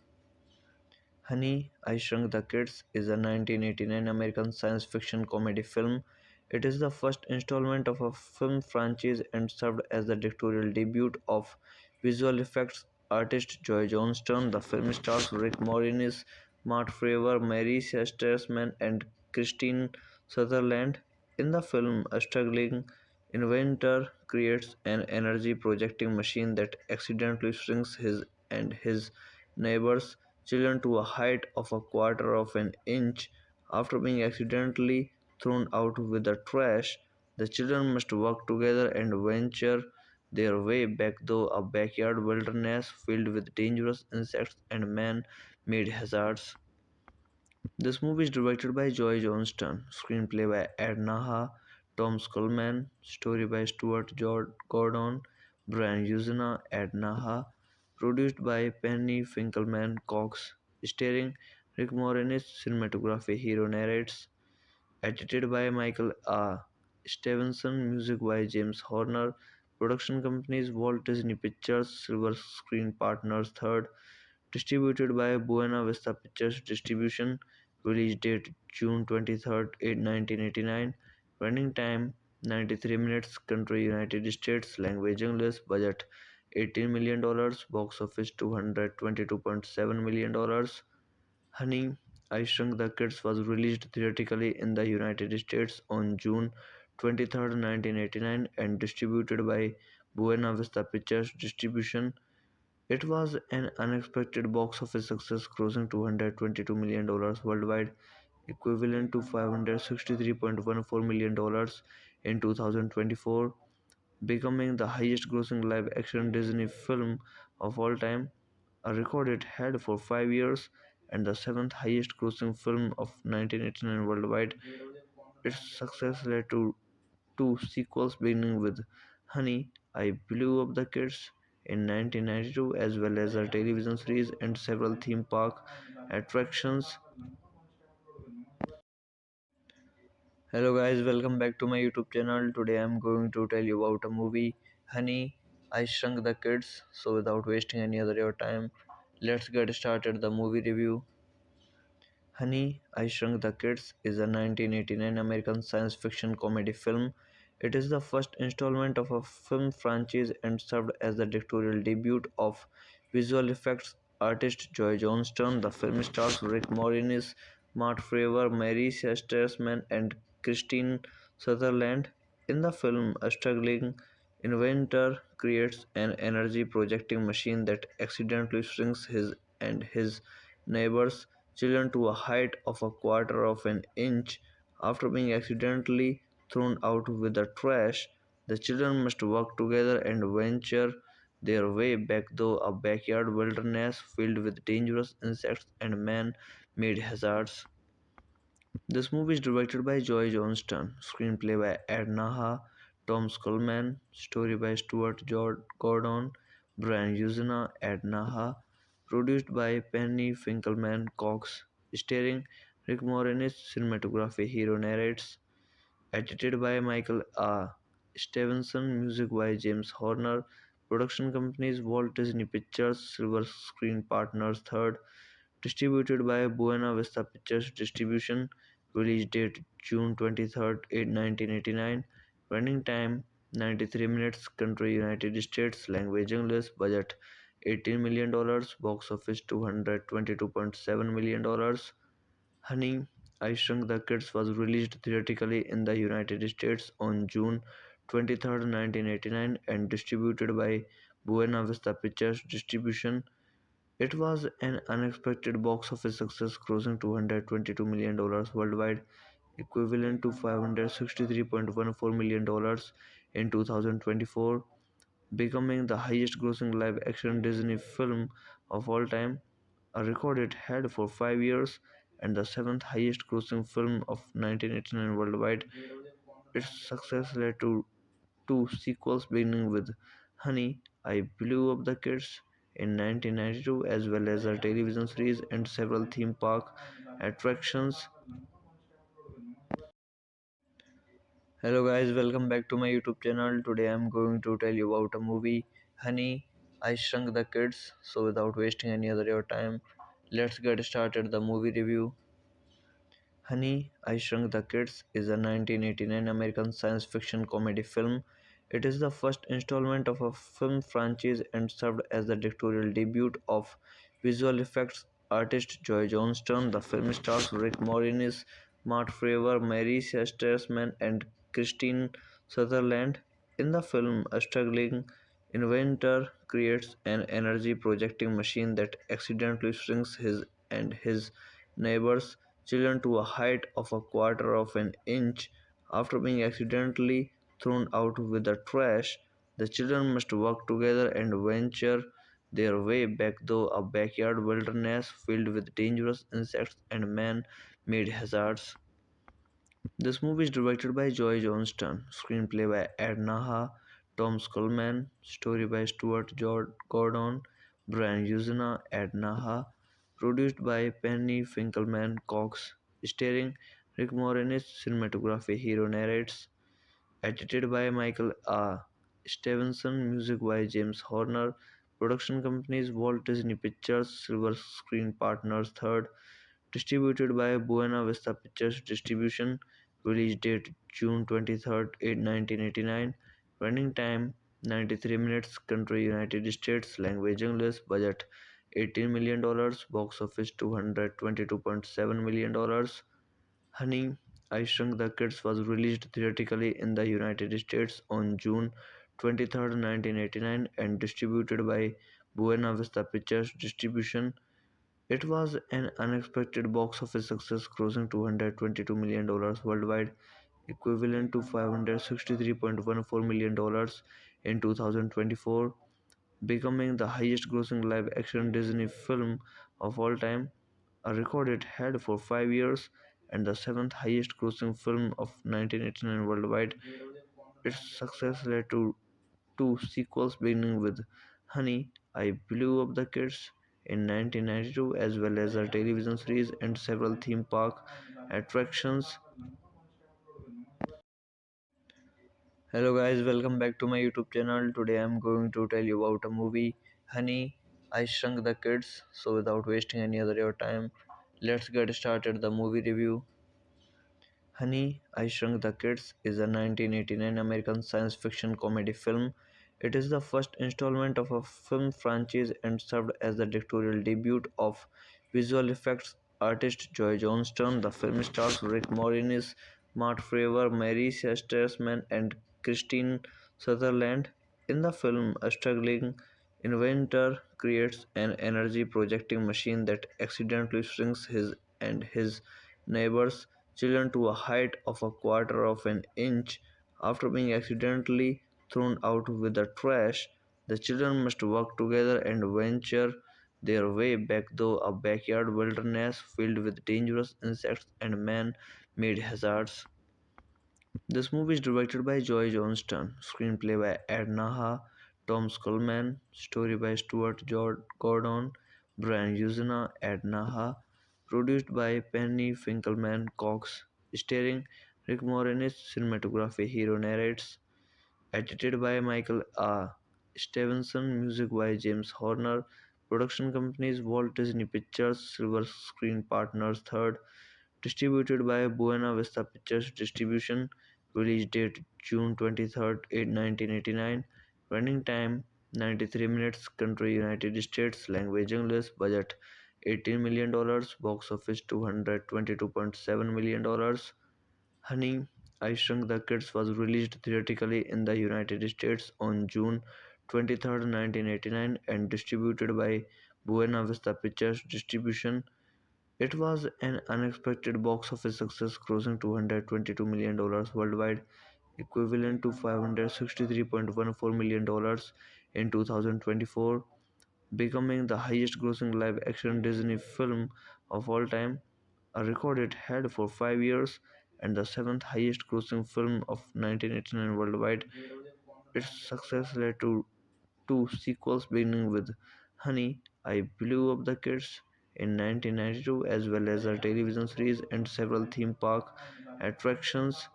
Honey, I Shrunk the Kids is a 1989 American science fiction comedy film. It is the first installment of a film franchise and served as the directorial debut of visual effects artist Joy Johnston. The film stars Rick Moranis, Mark Fravor, Mary Shesterman, and Christine Sutherland. In the film, a struggling inventor creates an energy projecting machine that accidentally shrinks his and his neighbors' children to a height of a quarter of an inch. After being accidentally thrown out with the trash, the children must work together and venture their way back through a backyard wilderness filled with dangerous insects and man made hazards. This movie is directed by Joy Johnston, screenplay by Ed Naha, Tom Skolman, story by Gordon, Brian Usena, Ed Naha, produced by Penny Finkelman Cox, starring Rick Moranis, cinematography hero narrates, edited by Michael R. Stevenson, music by James Horner, production companies Walt Disney Pictures, Silver Screen Partners Third, distributed by Buena Vista Pictures Distribution, release date June 23rd, 1989, running time 93 minutes, country United States, language English, budget $18 million, box office $222.7 million. Honey, I Shrunk the Kids was released theatrically in the United States on June 23rd, 1989 and distributed by Buena Vista Pictures Distribution. It was an unexpected box office success, grossing $222 million worldwide, equivalent to $563.14 million in 2024, becoming the highest grossing live action Disney film of all time, a record it had for 5 years, and the seventh highest grossing film of 1989 worldwide. Its success led to two sequels, beginning with Honey, I Blew Up the Kids in 1992, as well as a television series and several theme park attractions. Hello guys, welcome back to my YouTube channel. Today I'm going to tell you about a movie, Honey, I Shrunk the Kids. So without wasting any other your time, let's get started the movie review. Honey, I Shrunk the Kids is a 1989 American science fiction comedy film. It is the first installment of a film franchise and served as the directorial debut of visual effects artist Joy Johnston. The film stars Rick Moranis, Mark Fravor, Mary Shesterman, and Christine Sutherland. In the film, a struggling inventor creates an energy projecting machine that accidentally shrinks his and his neighbors' children to a height of a quarter of an inch. After being accidentally thrown out with the trash, the children must work together and venture their way back through a backyard wilderness filled with dangerous insects and man made hazards. This movie is directed by Joy Johnston, screenplay by Ed Naha, Tom Skolman, story by Gordon, Brian Usena, Ed Naha, produced by Penny Finkelman Cox, starring Rick Moranis, cinematography hero narrates, edited by Michael R. Stevenson, music by James Horner, production companies Walt Disney Pictures, Silver Screen Partners Third, distributed by Buena Vista Pictures Distribution, release date June 23rd, 1989, running time 93 minutes, country United States, language English, budget $18 million, box office $222.7 million. Honey, I Shrunk the Kids was released theatrically in the United States on June 23rd, 1989 and distributed by Buena Vista Pictures Distribution. It was an unexpected box office success, grossing $222 million worldwide, equivalent to $563.14 million in 2024, becoming the highest grossing live action Disney film of all time, a record it had for 5 years, and the seventh highest grossing film of 1989 worldwide. Its success led to two sequels, beginning with Honey, I Blew Up the Kids in 1992, as well as a television series and several theme park attractions. Hello guys, welcome back to my YouTube channel. Today I'm going to tell you about a movie, Honey, I Shrunk the Kids. So without wasting any other your time, let's get started the movie review. Honey, I Shrunk the Kids is a 1989 American science fiction comedy film. It is the first installment of a film franchise and served as the directorial debut of visual effects artist Joy Johnston. The film stars Rick Moranis, Mark Fravor, Mary Shesterman, and Christine Sutherland. In the film, a struggling inventor creates an energy projecting machine that accidentally shrinks his and his neighbors' children to a height of a quarter of an inch. After being accidentally thrown out with the trash, the children must work together and venture their way back through a backyard wilderness filled with dangerous insects and man made hazards. This movie is directed by Joy Johnston, screenplay by Ed Naha, Tom Skolman, story by Stuart Gordon, Brian Usena, Ed Naha, produced by Penny Finkelman Cox, starring Rick Moranis, cinematography hero narrates, edited by Michael R. Stevenson, music by James Horner, production companies Walt Disney Pictures, Silver Screen Partners Third, distributed by Buena Vista Pictures Distribution, release date June 23rd, 1989, running time 93 minutes, country United States, language English, budget $18 million, box office $222.7 million. Honey, I Shrunk the Kids was released theatrically in the United States on June 23rd, 1989 and distributed by Buena Vista Pictures Distribution. It was an unexpected box office success, grossing $222 million worldwide, equivalent to $563.14 million in 2024, becoming the highest grossing live action Disney film of all time, a record it had for 5 years, and the seventh highest grossing film of 1989 worldwide. Its success led to two sequels, beginning with Honey, I Blew Up the Kids in 1992, as well as a television series and several theme park attractions. Hello guys, welcome back to my YouTube channel. Today I'm going to tell you about a movie, Honey, I Shrunk the Kids. So without wasting any other your time, let's get started the movie review. Honey, I Shrunk the Kids is a 1989 American science fiction comedy film. It is the first installment of a film franchise and served as the directorial debut of visual effects artist Joy Johnston. The film stars Rick Moranis, Mark Fravor, Mary Shesterman, and Christine Sutherland. In the film, a struggling inventor creates an energy projecting machine that accidentally shrinks his and his neighbors' children to a height of a quarter of an inch. After being accidentally thrown out with the trash, the children must work together and venture their way back through a backyard wilderness filled with dangerous insects and man made hazards. This movie is directed by Joy Johnston, screenplay by Ed Naha, Tom Skolman, story by Stuart Gordon, Brian Usena, Ed Naha, Produced by Penny Finkelman Cox, starring Rick Moranis, cinematography hero narrates, edited by Michael A. Stevenson, music by James Horner, production companies Walt Disney Pictures, Silver Screen Partners Third, distributed by Buena Vista Pictures Distribution, release date June 23rd, 1989, running time 93 minutes, country United States, language English, budget $18 million, box office $222.7 million. Honey, I Shrunk the Kids was released theatrically in the United States on June 23rd, 1989 and distributed by Buena Vista Pictures Distribution. It was an unexpected box office success, grossing $222 million worldwide, equivalent to $563.14 million in 2024, becoming the highest grossing live action Disney film of all time, a record it had for 5 years, and the seventh highest grossing film of 1989 worldwide. Its success led to two sequels, beginning with Honey, I Blew Up the Kids in 1992, as well as a television series and several theme park attractions.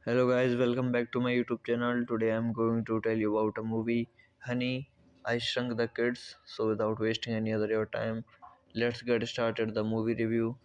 Hello guys, welcome back to my YouTube channel. Today I'm going to tell you about a movie, Honey, I Shrunk the Kids. So without wasting any other your time, let's get started the movie review.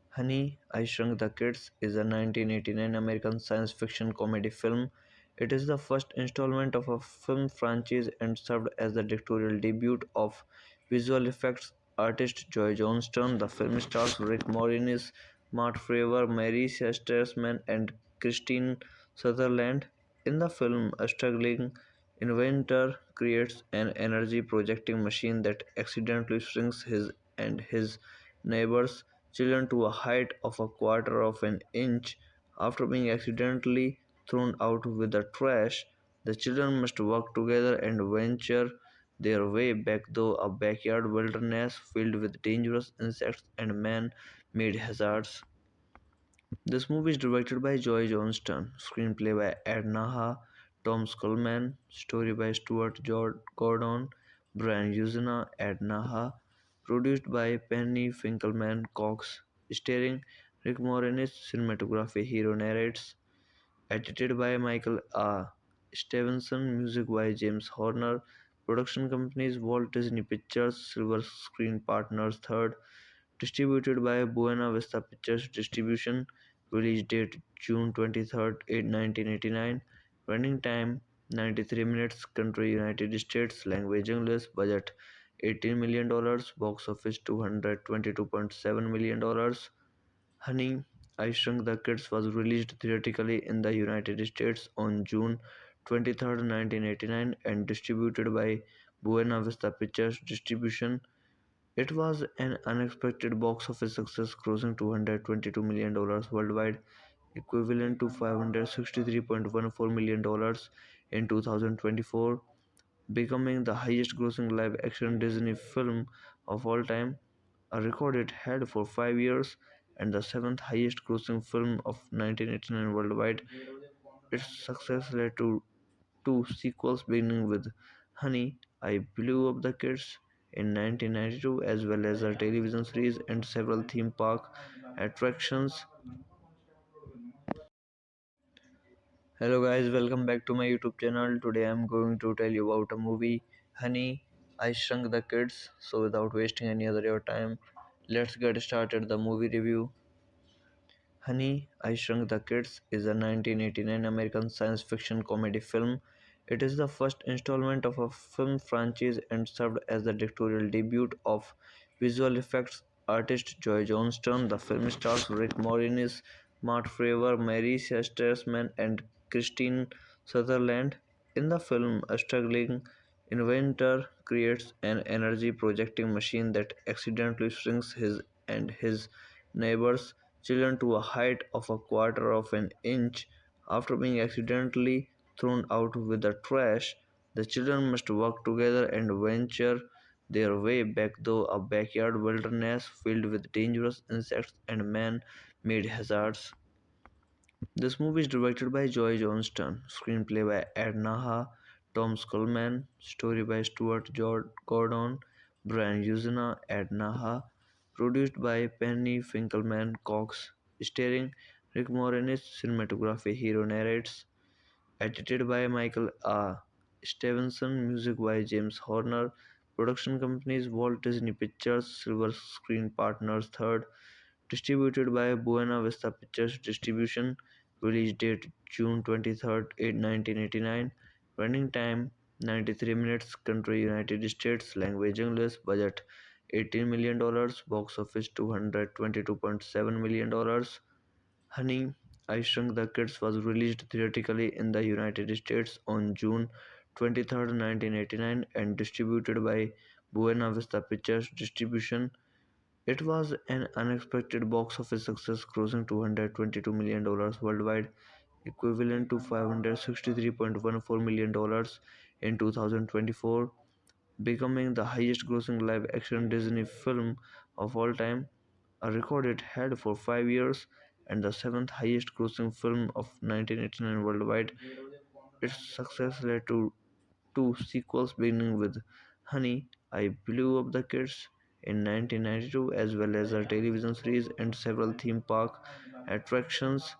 Honey, I Shrunk the Kids is a 1989 American science fiction comedy film. It is the first installment of a film franchise and served as the directorial debut of visual effects artist Joy Johnston. The film stars Rick Moranis, Matt Fraser, Mary Shesterman, and Christine Sutherland. In the film, a struggling inventor creates an energy projecting machine that accidentally shrinks his and his neighbors' children to a height of a quarter of an inch. After being accidentally thrown out with the trash, the children must work together and venture their way back through a backyard wilderness filled with dangerous insects and man made hazards. This movie is directed by Joy Johnston, screenplay by Ed Naha, Tom Skolman, story by Gordon, Brian Usena, Ed Naha, produced by Penny Finkelman Cox, starring Rick Moranis, cinematography hero narrates, edited by Michael A. Stevenson, music by James Horner, production companies Walt Disney Pictures, Silver Screen Partners Third, distributed by Buena Vista Pictures Distribution, release date June 23rd, 1989, running time 93 minutes, country United States, language English, budget $18 million, box office $222.7 million. Honey, I Shrunk the Kids was released theatrically in the United States on June 23rd, 1989 and distributed by Buena Vista Pictures Distribution. It was an unexpected box office success, grossing $222 million worldwide, equivalent to $563.14 million in 2024, becoming the highest grossing live action Disney film of all time, a record it had for 5 years, and the seventh highest grossing film of 1989 worldwide. Its success led to two sequels, beginning with Honey, I Blew Up the Kids in 1992, as well as a television series and several theme park attractions. Hello guys, welcome back to my YouTube channel. Today I'm going to tell you about a movie, Honey, I Shrunk the Kids. So without wasting any other your time, let's get started the movie review. Honey, I Shrunk the Kids is a 1989 American science fiction comedy film. It is the first installment of a film franchise and served as the directorial debut of visual effects artist Joy Johnston. The film stars Rick Moranis, Matt Fraser, Mary Shesterman, and Christine Sutherland. In the film, a struggling inventor creates an energy projecting machine that accidentally shrinks his and his neighbors' children to a height of a quarter of an inch. After being accidentally thrown out with the trash, the children must work together and venture their way back through a backyard wilderness filled with dangerous insects and man made hazards. This movie is directed by Joy Johnston, screenplay by Ed Naha, Tom Skolman, story by Gordon, Brian Usna, Edna Ha, produced by Penny Finkelman Cox, starring Rick Moranis, cinematography hero narrates, edited by Michael A. Stevenson, music by James Horner, production companies Walt Disney Pictures, Silver Screen Partners Third, distributed by Buena Vista Pictures Distribution, release date June 23rd, 1989, running time 93 minutes, country United States, language English, budget $18 million, box office $222.7 million. Honey, I Shrunk the Kids was released theatrically in the United States on June 23rd, 1989 and distributed by Buena Vista Pictures Distribution. It was an unexpected box office success, grossing $222 million worldwide, equivalent to $563.14 million in 2024, becoming the highest grossing live action Disney film of all time, a record it had for 5 years, and the seventh highest grossing film of 1989 worldwide. Its success led to two sequels, beginning with Honey, I Blew Up the Kids in 1992, as well as a television series and several theme park attractions.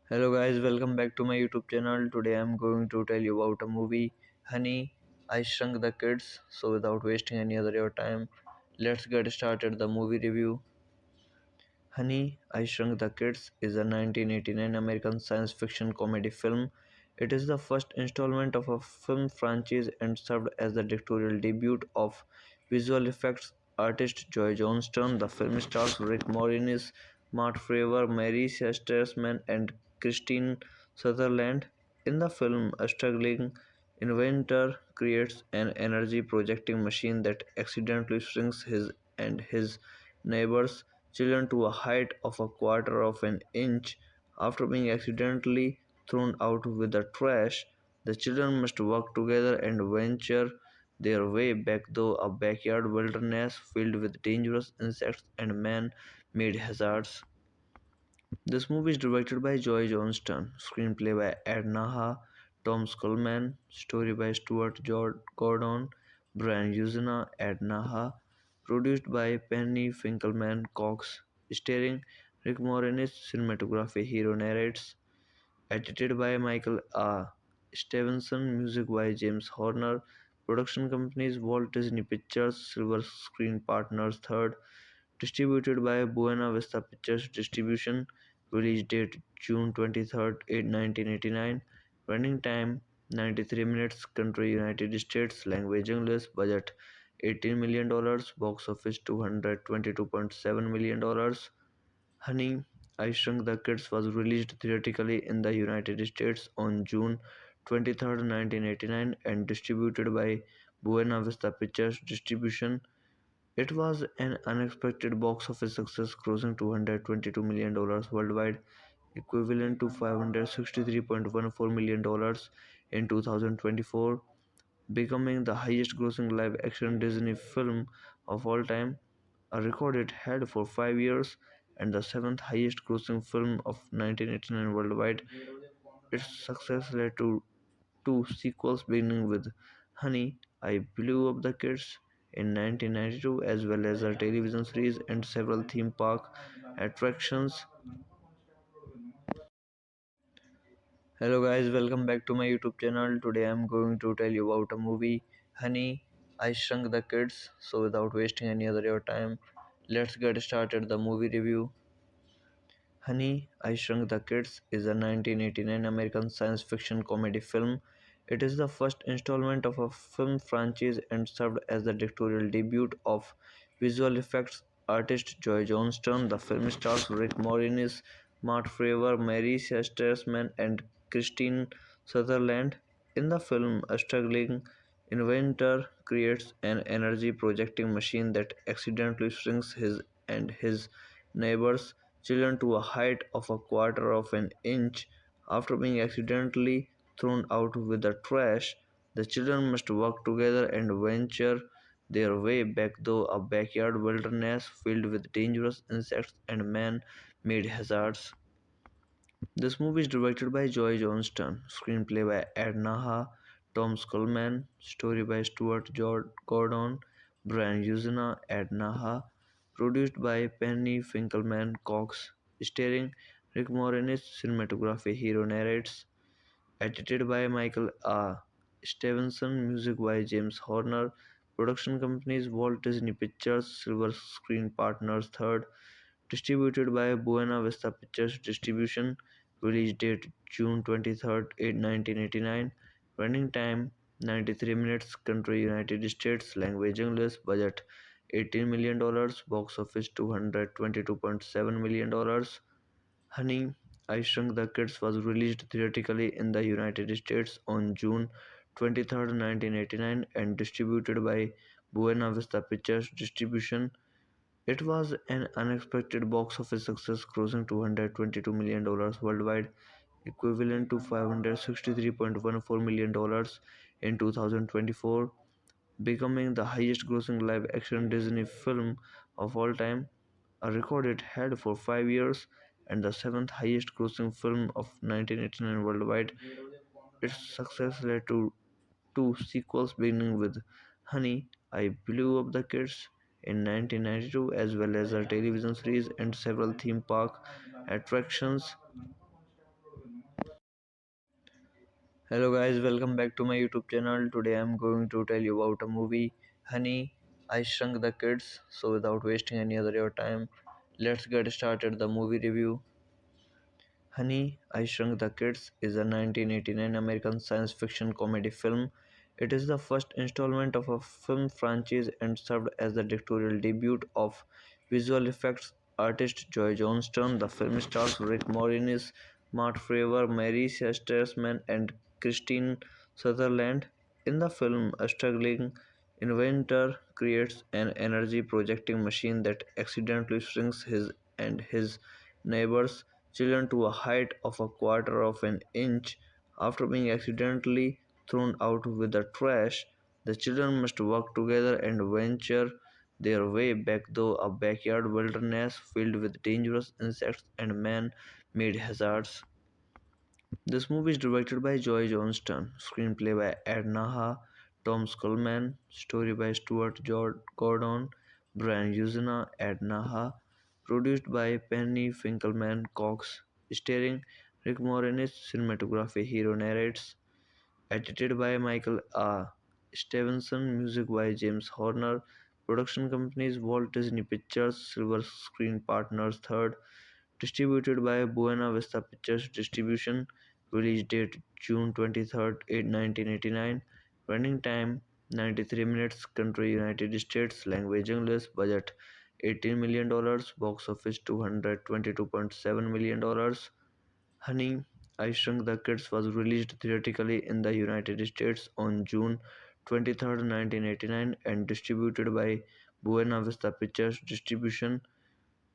Hello guys, welcome back to my YouTube channel. Today I'm going to tell you about a movie, Honey, I Shrunk the Kids. So without wasting any other your time, let's get started the movie review. Honey, I Shrunk the Kids is a 1989 American science fiction comedy film. It is the first installment of a film franchise and served as the directorial debut of visual effects artist Joy Johnston. The film stars Rick Moranis, Mark Fravor, Mary Shesterman, and Christine Sutherland. In the film, a struggling inventor creates an energy projecting machine that accidentally shrinks his and his neighbors' children to a height of a quarter of an inch. After being accidentally thrown out with the trash, the children must work together and venture their way back through a backyard wilderness filled with dangerous insects and man made hazards. This movie is directed by Joy Johnston, screenplay by Edna Ha, Tom Skolman, story by Gordon, Brian Usna, Edna Ha, produced by Penny Finkelman Cox, starring Rick Moranis, cinematography hero narrates, edited by Michael A. Stevenson, music by James Horner, production companies Walt Disney Pictures, Silver Screen Partners Third, distributed by Buena Vista Pictures Distribution, release date June 23rd, 1989, running time 93 minutes, country United States, language English, budget $18 million, box office $222.7 million. Honey, I Shrunk the Kids was released theatrically in the United States on June 23rd, 1989 and distributed by Buena Vista Pictures Distribution. It was an unexpected box office success, grossing $222 million worldwide, equivalent to $563.14 million in 2024, becoming the highest grossing live action Disney film of all time, a record it had for 5 years, and the seventh highest grossing film of 1989 worldwide. Its success led to two sequels, beginning with Honey, I Blew Up the Kids in 1992, as well as a television series and several theme park attractions. Hello guys, welcome back to my YouTube channel. Today I'm going to tell you about a movie, Honey, I Shrunk the Kids. So without wasting any other your time, let's get started the movie review. Honey, I Shrunk the Kids is a 1989 American science fiction comedy film. It is the first installment of a film franchise and served as the directorial debut of visual effects artist Joy Johnston. The film stars Rick Moranis, Mark Fravor, Mary Shesterman, and Christine Sutherland. In the film, a struggling inventor creates an energy projecting machine that accidentally shrinks his and his neighbors' children to a height of a quarter of an inch. After being accidentally thrown out with the trash, the children must work together and venture their way back through a backyard wilderness filled with dangerous insects and man made hazards. This movie is directed by Joy Johnston, screenplay by Edna Ha, Tom Skulman, story by Gordon, Brian Usena, Ed Naha, produced by Penny Finkelman Cox, starring Rick Moranis, cinematography hero narrates, edited by Michael A. Stevenson, music by James Horner, production companies Walt Disney Pictures, Silver Screen Partners Third, distributed by Buena Vista Pictures Distribution, release date June 23rd, 1989, running time 93 minutes, country United States, language English, budget $18 million, dollars, box office $222.7 million. Dollars. Honey, I Shrunk the Kids was released theatrically in the United States on June 23rd, 1989 and distributed by Buena Vista Pictures Distribution. It was an unexpected box office success, grossing $222 million worldwide, equivalent to $563.14 million in 2024, becoming the highest grossing live action Disney film of all time, a record it had for 5 years, and the seventh highest grossing film of 1989 worldwide. Its success led to two sequels, beginning with Honey, I Blew Up the Kids in 1992, as well as a television series and several theme park attractions. Hello guys, welcome back to my YouTube channel. Today I'm going to tell you about a movie, Honey, I Shrunk the Kids. So without wasting any other your time, let's get started the movie review. Honey, I Shrunk the Kids is a 1989 American science fiction comedy film. It is the first installment of a film franchise and served as the directorial debut of visual effects artist Joy Johnston. The film stars Rick Moranis, Mark Fravor, Mary Shesterman, and Christine Sutherland. In the film, a struggling inventor creates an energy projecting machine that accidentally shrinks his and his neighbors' children to a height of a quarter of an inch. After being accidentally thrown out with the trash, the children must work together and venture their way back through a backyard wilderness filled with dangerous insects and man made hazards. This movie is directed by Joy Johnston, screenplay by Ed Naha, Tom Skulman, story by Gordon, Brian Usena, Ed Naha, produced by Penny Finkelman Cox, starring Rick Moranis, cinematography hero narrates, edited by Michael A. Stevenson, music by James Horner, production companies Walt Disney Pictures, Silver Screen Partners Third, distributed by Buena Vista Pictures Distribution, release date June 23rd, 1989, running time 93 minutes, country United States, language English, budget $18 million, dollars, box office $222.7 million. Honey, I Shrunk the Kids was released theatrically in the United States on June 23rd, 1989 and distributed by Buena Vista Pictures Distribution.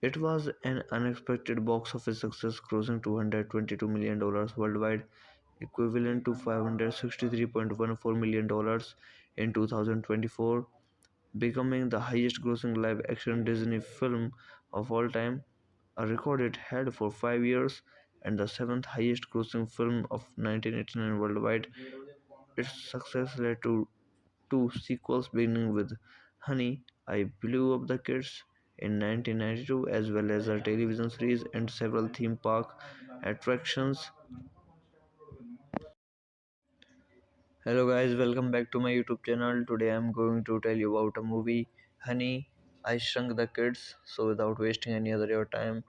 It was an unexpected box office success, grossing $222 million worldwide, equivalent to $563.14 million in 2024, becoming the highest grossing live action Disney film of all time, a record it had for 5 years, and the seventh highest grossing film of 1989 worldwide. Its success led to two sequels, beginning with Honey, I Blew Up the Kids in 1992, as well as a television series and several theme park attractions. Hello guys, welcome back to my YouTube channel. Today I'm going to tell you about a movie, Honey, I Shrunk the Kids. So without wasting any other your time,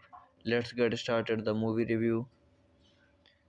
let's get started the movie review.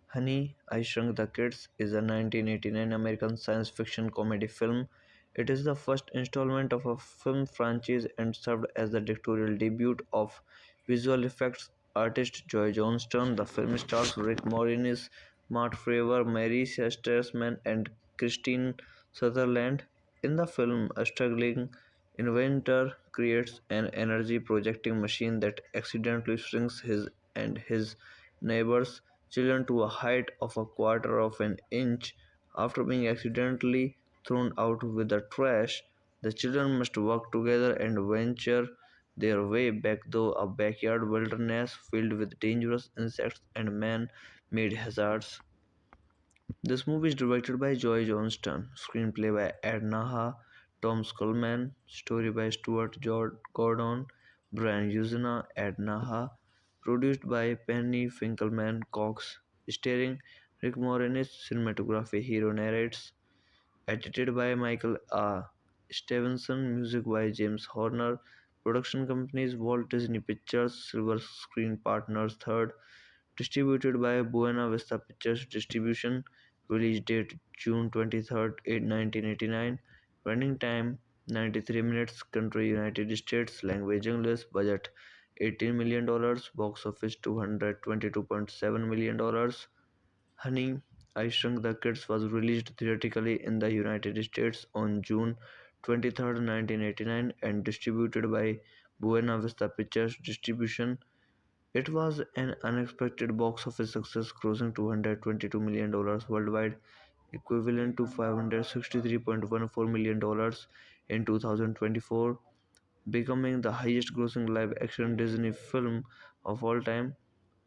Honey, I Shrunk the Kids is a 1989 American science fiction comedy film. It is the first installment of a film franchise and served as the directorial debut of visual effects artist Joy Johnston. The film stars Rick Moranis, Mark Fravor, Mary Shesterman, and Christine Sutherland. In the film, a struggling inventor creates an energy projecting machine that accidentally shrinks his and his neighbors' children to a height of a quarter of an inch. After being accidentally thrown out with the trash, the children must work together and venture their way back through a backyard wilderness filled with dangerous insects and man made hazards. This movie is directed by Joy Johnston, screenplay by Ed Naha, Tom Skolman, story by Gordon, Brian Usena, Ed Naha, produced by Penny Finkelman Cox, starring Rick Moranis, cinematography hero narrates, edited by Michael A. Stevenson, music by James Horner, production companies Walt Disney Pictures, Silver Screen Partners Third, distributed by Buena Vista Pictures Distribution, release date June 23rd, 1989, running time 93 minutes, country United States, language English, budget $18 million, box office $222.7 million. Honey, I Shrunk the Kids was released theatrically in the United States on June 23rd, 1989 and distributed by Buena Vista Pictures Distribution. It was an unexpected box office success, grossing $222 million worldwide, equivalent to $563.14 million in 2024, becoming the highest grossing live action Disney film of all time,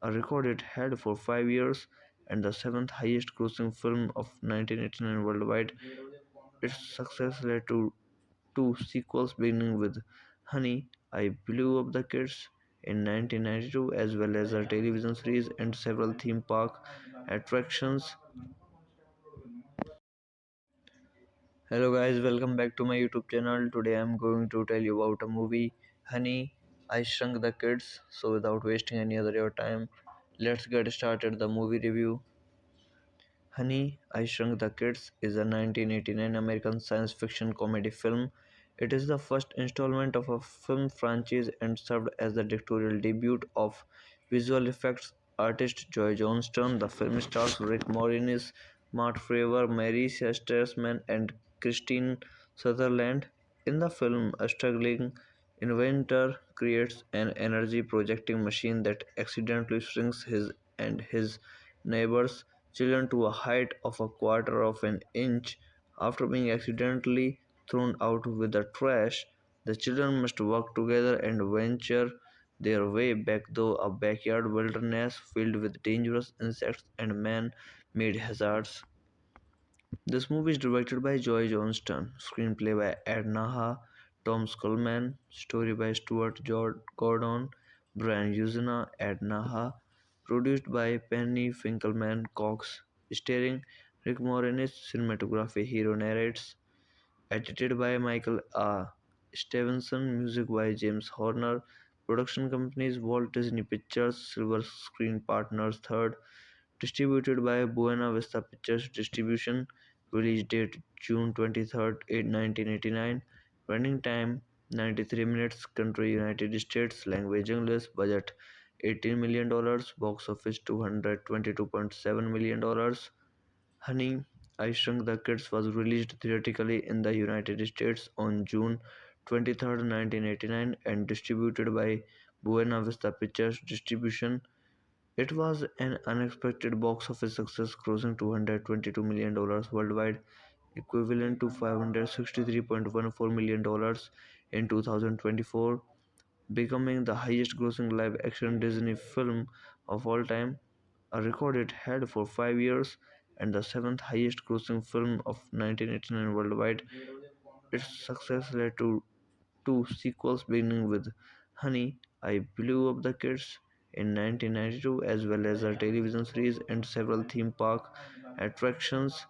a record it had for 5 years, and the seventh highest grossing film of 1989 worldwide. Its success led to two sequels, beginning with Honey, I Blew Up the Kids in 1992, as well as a television series and several theme park attractions. Hello guys, welcome back to my YouTube channel. Today I'm going to tell you about a movie, Honey, I Shrunk the Kids. So without wasting any other your time, let's get started the movie review. Honey, I Shrunk the Kids is a 1989 American science fiction comedy film. It is the first installment of a film franchise and served as the directorial debut of visual effects artist Joy Johnston. The film stars Rick Moranis, Matt Fraver, Mary Shesterman, and Christine Sutherland. In the film, a struggling inventor creates an energy projecting machine that accidentally shrinks his and his neighbors' children to a height of a quarter of an inch. After being accidentally thrown out with the trash, the children must work together and venture their way back through a backyard wilderness filled with dangerous insects and man made hazards. This movie is directed by Joy Johnston, screenplay by Ed Naha, Tom Skolman, story by Gordon, Brian Usena, Ed Naha, produced by Penny Finkelman Cox, starring Rick Moranis, cinematography hero narrates, edited by Michael A. Stevenson, music by James Horner, production companies Walt Disney Pictures, Silver Screen Partners Third, distributed by Buena Vista Pictures Distribution, release date June 23rd, 1989, running time 93 minutes, country United States, language English, budget $18 million, box office $222.7 million. Honey, I Shrunk the Kids was released theatrically in the United States on June 23rd, 1989 and distributed by Buena Vista Pictures Distribution. It was an unexpected box office success, grossing $222 million worldwide, equivalent to $563.14 million in 2024, becoming the highest grossing live action Disney film of all time, a record it had for 5 years, and the seventh highest grossing film of 1989 worldwide. Its success led to two sequels, beginning with Honey, I Blew Up the Kids in 1992, as well as a television series and several theme park attractions.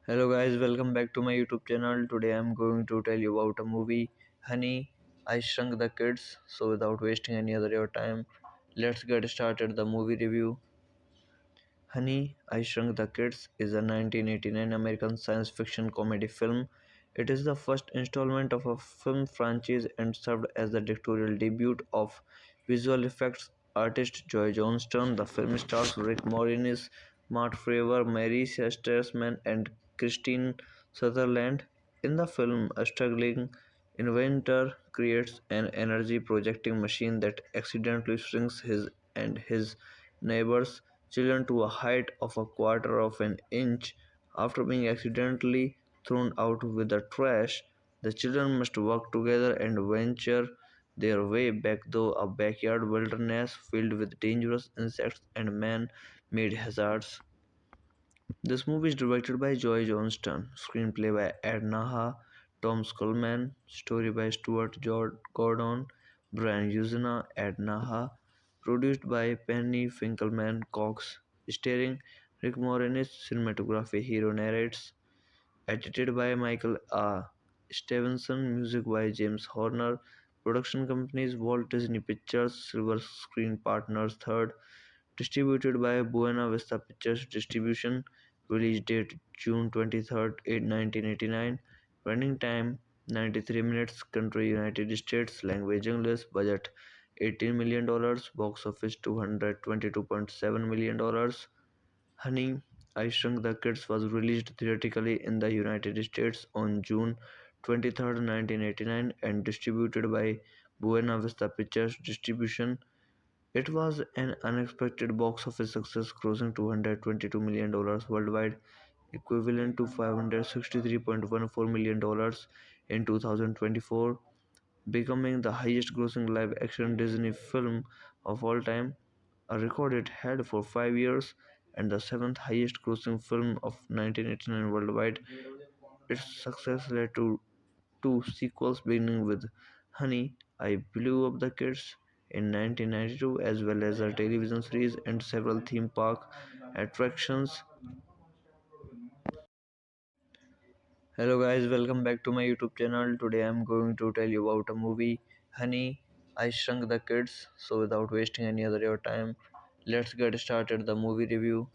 Hello guys, welcome back to my YouTube channel. Today I'm going to tell you about a movie, Honey, I Shrunk the Kids. So without wasting any other your time, let's get started the movie review. Honey, I Shrunk the Kids is a 1989 American science fiction comedy film. It is the first installment of a film franchise and served as the directorial debut of visual effects artist Joy Johnston. The film stars Rick Moranis, Matt Fraver, Mary Shesterman, and Christine Sutherland. In the film, a struggling inventor creates an energy projecting machine that accidentally shrinks his and his neighbors' children to a height of a quarter of an inch. After being accidentally thrown out with the trash, the children must work together and venture their way back through a backyard wilderness filled with dangerous insects and man made hazards. This movie is directed by Joy Johnston, screenplay by Ed Naha, Tom Skolman, story by Gordon, Brian Usena, Ed Naha, produced by Penny Finkelman Cox, starring Rick Moranis, cinematography hero narrates, edited by Michael A. Stevenson, music by James Horner, production companies Walt Disney Pictures, Silver Screen Partners, third, distributed by Buena Vista Pictures Distribution. Release date June 23rd, 1989. Running time 93 minutes. Country United States. Language English. Budget $18 million. Box office $222.7 million. Honey, I Shrunk the Kids was released theatrically in the United States on June 23rd, 1989 and distributed by Buena Vista Pictures Distribution. It was an unexpected box office success, grossing $222 million worldwide, equivalent to $563.14 million in 2024, becoming the highest grossing live action Disney film of all time, a record it had for 5 years, and the seventh highest grossing film of 1989 worldwide. Its success led to two sequels, beginning with Honey, I Blew Up the Kids in 1992, as well as a television series and several theme park attractions. Hello guys, welcome back to my YouTube channel. Today I'm going to tell you about a movie, Honey, I Shrunk the Kids. So without wasting any other your time, let's get started the movie review.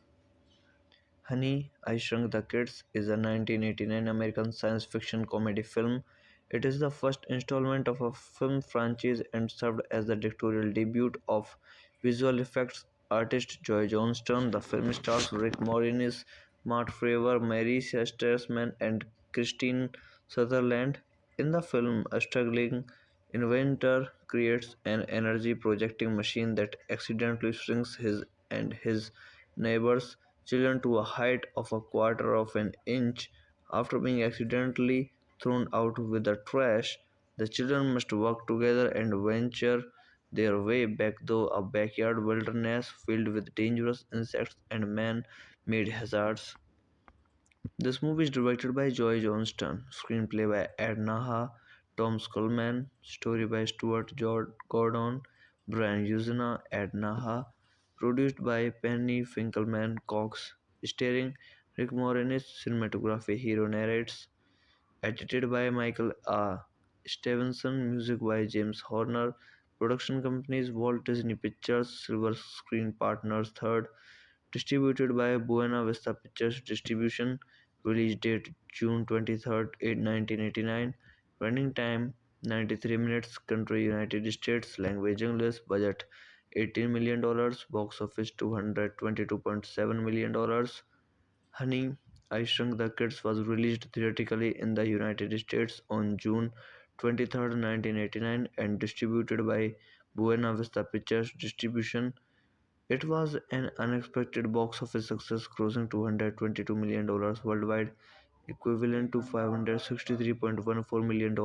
Honey, I Shrunk the Kids is a 1989 American science fiction comedy film. It is the first installment of a film franchise and served as the directorial debut of visual effects artist Joy Johnston. The film stars Rick Moranis, Matt Fraser, Mary Shesterman, and Christine Sutherland. In the film, a struggling inventor creates an energy projecting machine that accidentally shrinks his and his neighbors' children to a height of a quarter of an inch. After being accidentally thrown out with the trash, the children must work together and venture their way back through a backyard wilderness filled with dangerous insects and man made hazards. This movie is directed by Joy Johnston, screenplay by Ed Naha, Tom Skolman, story by Gordon, Brian Usena, Ed Naha, produced by Penny Finkelman Cox, starring Rick Moranis, cinematography hero narrates, edited by Michael A. Stevenson, music by James Horner, production companies Walt Disney Pictures, Silver Screen Partners, third, distributed by Buena Vista Pictures Distribution. Release date June 23rd, 1989. Running time 93 minutes. Country United States. Language English. Budget $18 million. Box office $222.7 million. Honey, I Shrunk the Kids was released theatrically in the United States on June 23rd, 1989 and distributed by Buena Vista Pictures Distribution. It was an unexpected box office success, grossing $222 million worldwide, equivalent to $563.14 million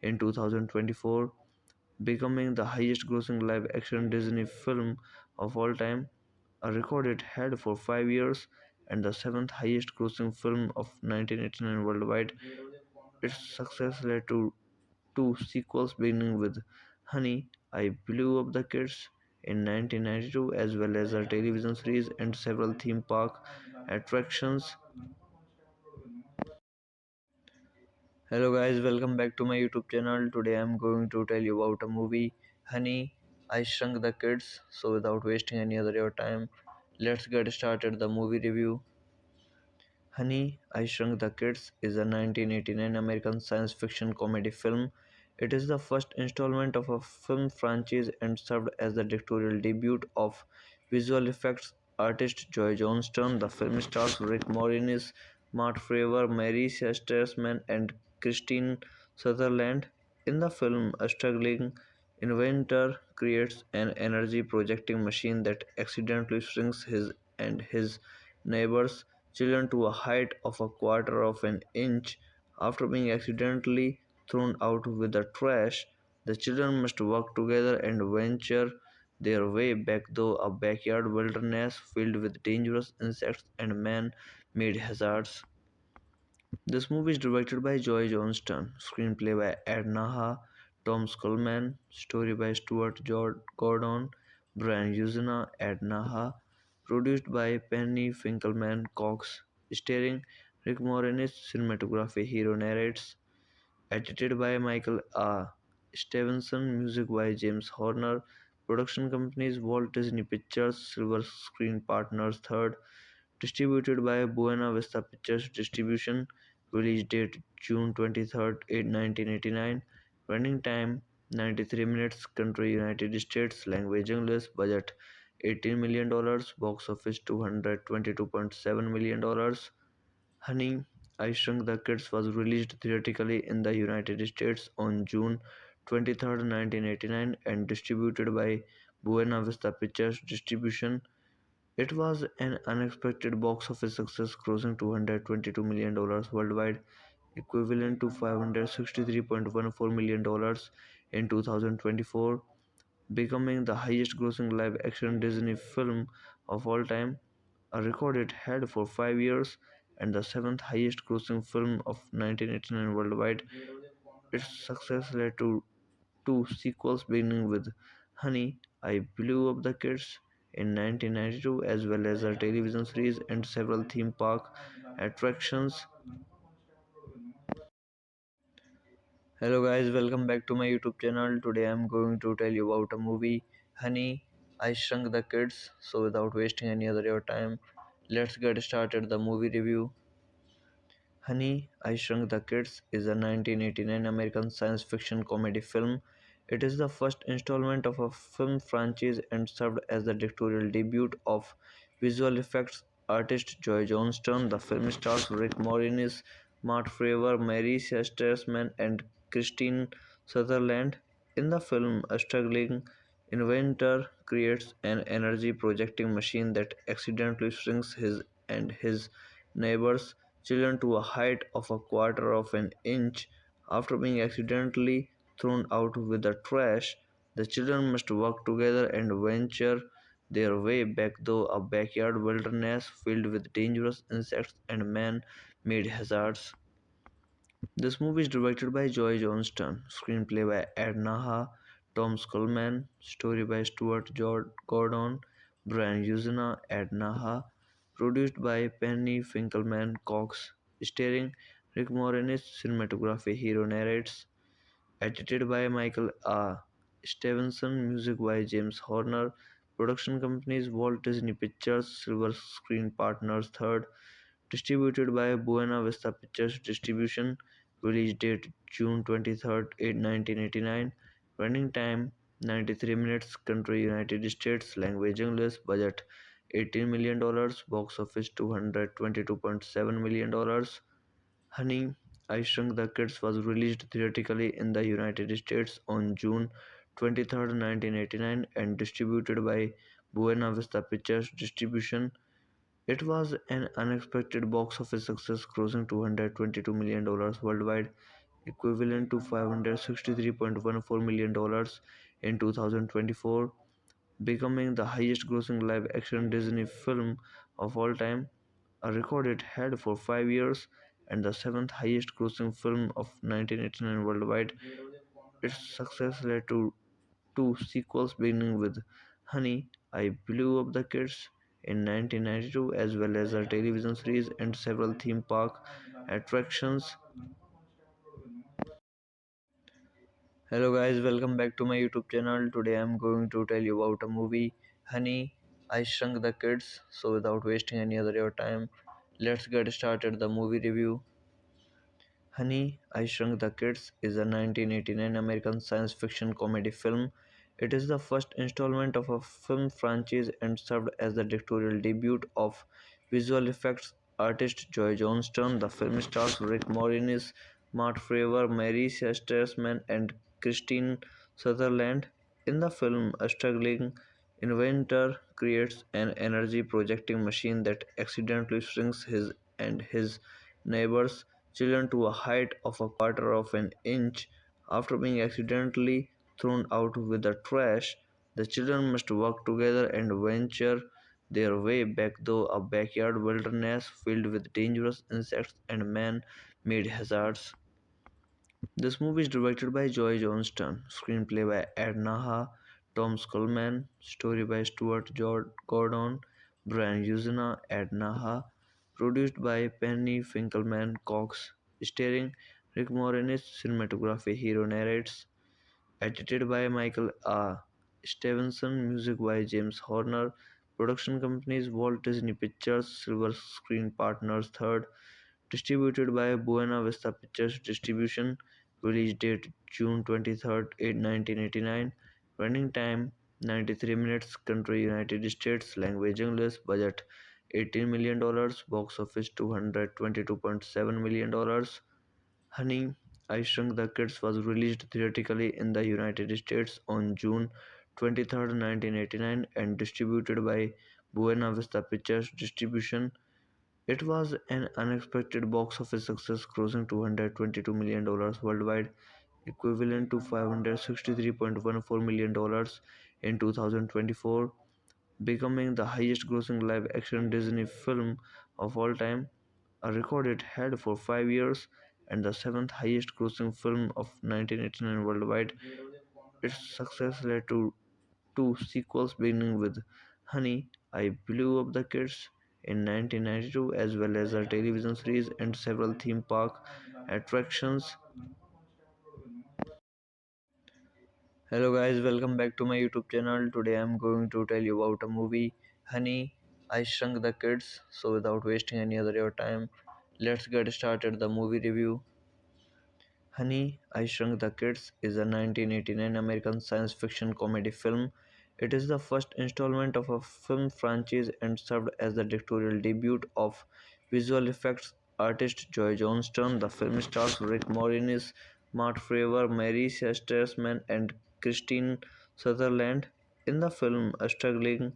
in 2024, becoming the highest grossing live action Disney film of all time, a record it had for 5 years, and the seventh highest grossing film of 1989 worldwide. Its success led to two sequels, beginning with Honey, I Blew Up the Kids in 1992, as well as a television series and several theme park attractions. Hello guys, welcome back to my YouTube channel. Today I'm going to tell you about a movie, Honey, I Shrunk the Kids. So without wasting any other your time, let's get started the movie review. Honey, I Shrunk the Kids is a 1989 American science fiction comedy film. It is the first installment of a film franchise and served as the directorial debut of visual effects artist Joy Johnston. The film stars Rick Moranis, Matt Fraser, Mary Shesterman, and Christine Sutherland. In the film, a struggling inventor creates an energy projecting machine that accidentally shrinks his and his neighbors' children to a height of a quarter of an inch. After being accidentally thrown out with the trash, The children must work together and venture their way back through a backyard wilderness filled with dangerous insects and man made hazards. This movie is directed by Joy Johnston, screenplay by Ed Naha, Tom Skolman, story by Gordon, Brian Usena, Ed Naha, produced by Penny Finkelman Cox, starring Rick Moranis, cinematography hero narrates, edited by Michael A. Stevenson, music by James Horner, production companies Walt Disney Pictures, Silver Screen Partners, third, distributed by Buena Vista Pictures Distribution. Release date June 23rd, 1989. Running time 93 minutes. Country United States. Language English. Budget $18 million. Box office $222.7 million. Honey, I Shrunk the Kids was released theatrically in the United States on June 23rd, 1989 and distributed by Buena Vista Pictures Distribution. It was an unexpected box office success, grossing $222 million worldwide, equivalent to $563.14 million in 2024, becoming the highest grossing live action Disney film of all time, a record it had for 5 years, and the seventh highest grossing film of 1989 worldwide. Its success led to two sequels, beginning with Honey, I Blew Up the Kids in 1992, as well as a television series and several theme park attractions. Hello guys, welcome back to my YouTube channel. Today I'm going to tell you about a movie, Honey, I Shrunk the Kids. So without wasting any other your time, let's get started the movie review. Honey, I Shrunk the Kids is a 1989 American science fiction comedy film. It is the first installment of a film franchise and served as the directorial debut of visual effects artist Joy Johnston. The film stars Rick Moranis, Matt Fraver, Mary Shesterman, and Christine Sutherland. In the film, a struggling inventor creates an energy projecting machine that accidentally shrinks his and his neighbors' children to a height of a quarter of an inch. After being accidentally thrown out with the trash, the children must work together and venture their way back through a backyard wilderness filled with dangerous insects and man made hazards. This movie is directed by Joy Johnston, screenplay by Ed Naha, Tom Skolman, story by Gordon, Brian Usena, Ed Naha, produced by Penny Finkelman Cox, starring Rick Moranis, cinematography hero narrates, edited by Michael A. Stevenson, music by James Horner, production companies Walt Disney Pictures, Silver Screen Partners, third, distributed by Buena Vista Pictures Distribution. Release date June 23rd, 1989. Running time 93 minutes. Country United States. Language English. Budget $18 million. Box office $222.7 million. Honey, I Shrunk the Kids was released theatrically in the United States on June 23rd, 1989 and distributed by Buena Vista Pictures Distribution. It was an unexpected box office success, grossing $222 million worldwide, equivalent to $563.14 million in 2024, becoming the highest grossing live action Disney film of all time, a record it had for 5 years, and the seventh highest grossing film of 1989 worldwide. Its success led to two sequels, beginning with Honey, I Blew Up the Kids in 1992, as well as a television series and several theme park attractions. Hello guys, welcome back to my YouTube channel. Today I'm going to tell you about a movie, Honey, I Shrunk the Kids. So without wasting any other your time, let's get started the movie review. Honey, I Shrunk the Kids is a 1989 American science fiction comedy film. It is the first installment of a film franchise and served as the directorial debut of visual effects artist Joy Johnston. The film stars Rick Moranis, Matt Fraver, Mary Shesterman, and Christine Sutherland. In the film, a struggling inventor creates an energy projecting machine that accidentally shrinks his and his neighbors' children to a height of a quarter of an inch. After being accidentally thrown out with the trash, the children must work together and venture their way back through a backyard wilderness filled with dangerous insects and man made hazards. This movie is directed by Joy Johnston, screenplay by Ed Naha, Tom Skolman, story by Gordon, Brian Usena, Ed Naha, produced by Penny Finkelman Cox, starring Rick Moranis, cinematography hero narrates, edited by Michael A. Stevenson, music by James Horner, production companies Walt Disney Pictures, Silver Screen Partners Third, distributed by Buena Vista Pictures Distribution, release date June 23rd, 1989, running time 93 minutes, country United States, language English, budget $18 million, box office $222.7 million. Honey, I Shrunk the Kids was released theatrically in the United States on June 23rd, 1989 and distributed by Buena Vista Pictures Distribution. It was an unexpected box office success, grossing $222 million worldwide, equivalent to $563.14 million in 2024, becoming the highest grossing live action Disney film of all time, a record it had for 5 years, and the seventh highest grossing film of 1989 worldwide. Its success led to two sequels, beginning with Honey, I Blew Up the Kids in 1992, as well as a television series and several theme park attractions. Hello guys, welcome back to my YouTube channel. Today I'm going to tell you about a movie, Honey, I Shrunk the Kids. So without wasting any other your time, let's get started the movie review. Honey, I Shrunk the Kids is a 1989 American science fiction comedy film. It is the first installment of a film franchise and served as the directorial debut of visual effects artist Joy Johnston. The film stars Rick Moranis, Matt Fraser, Mary Shesterman, and Christine Sutherland. In the film, a struggling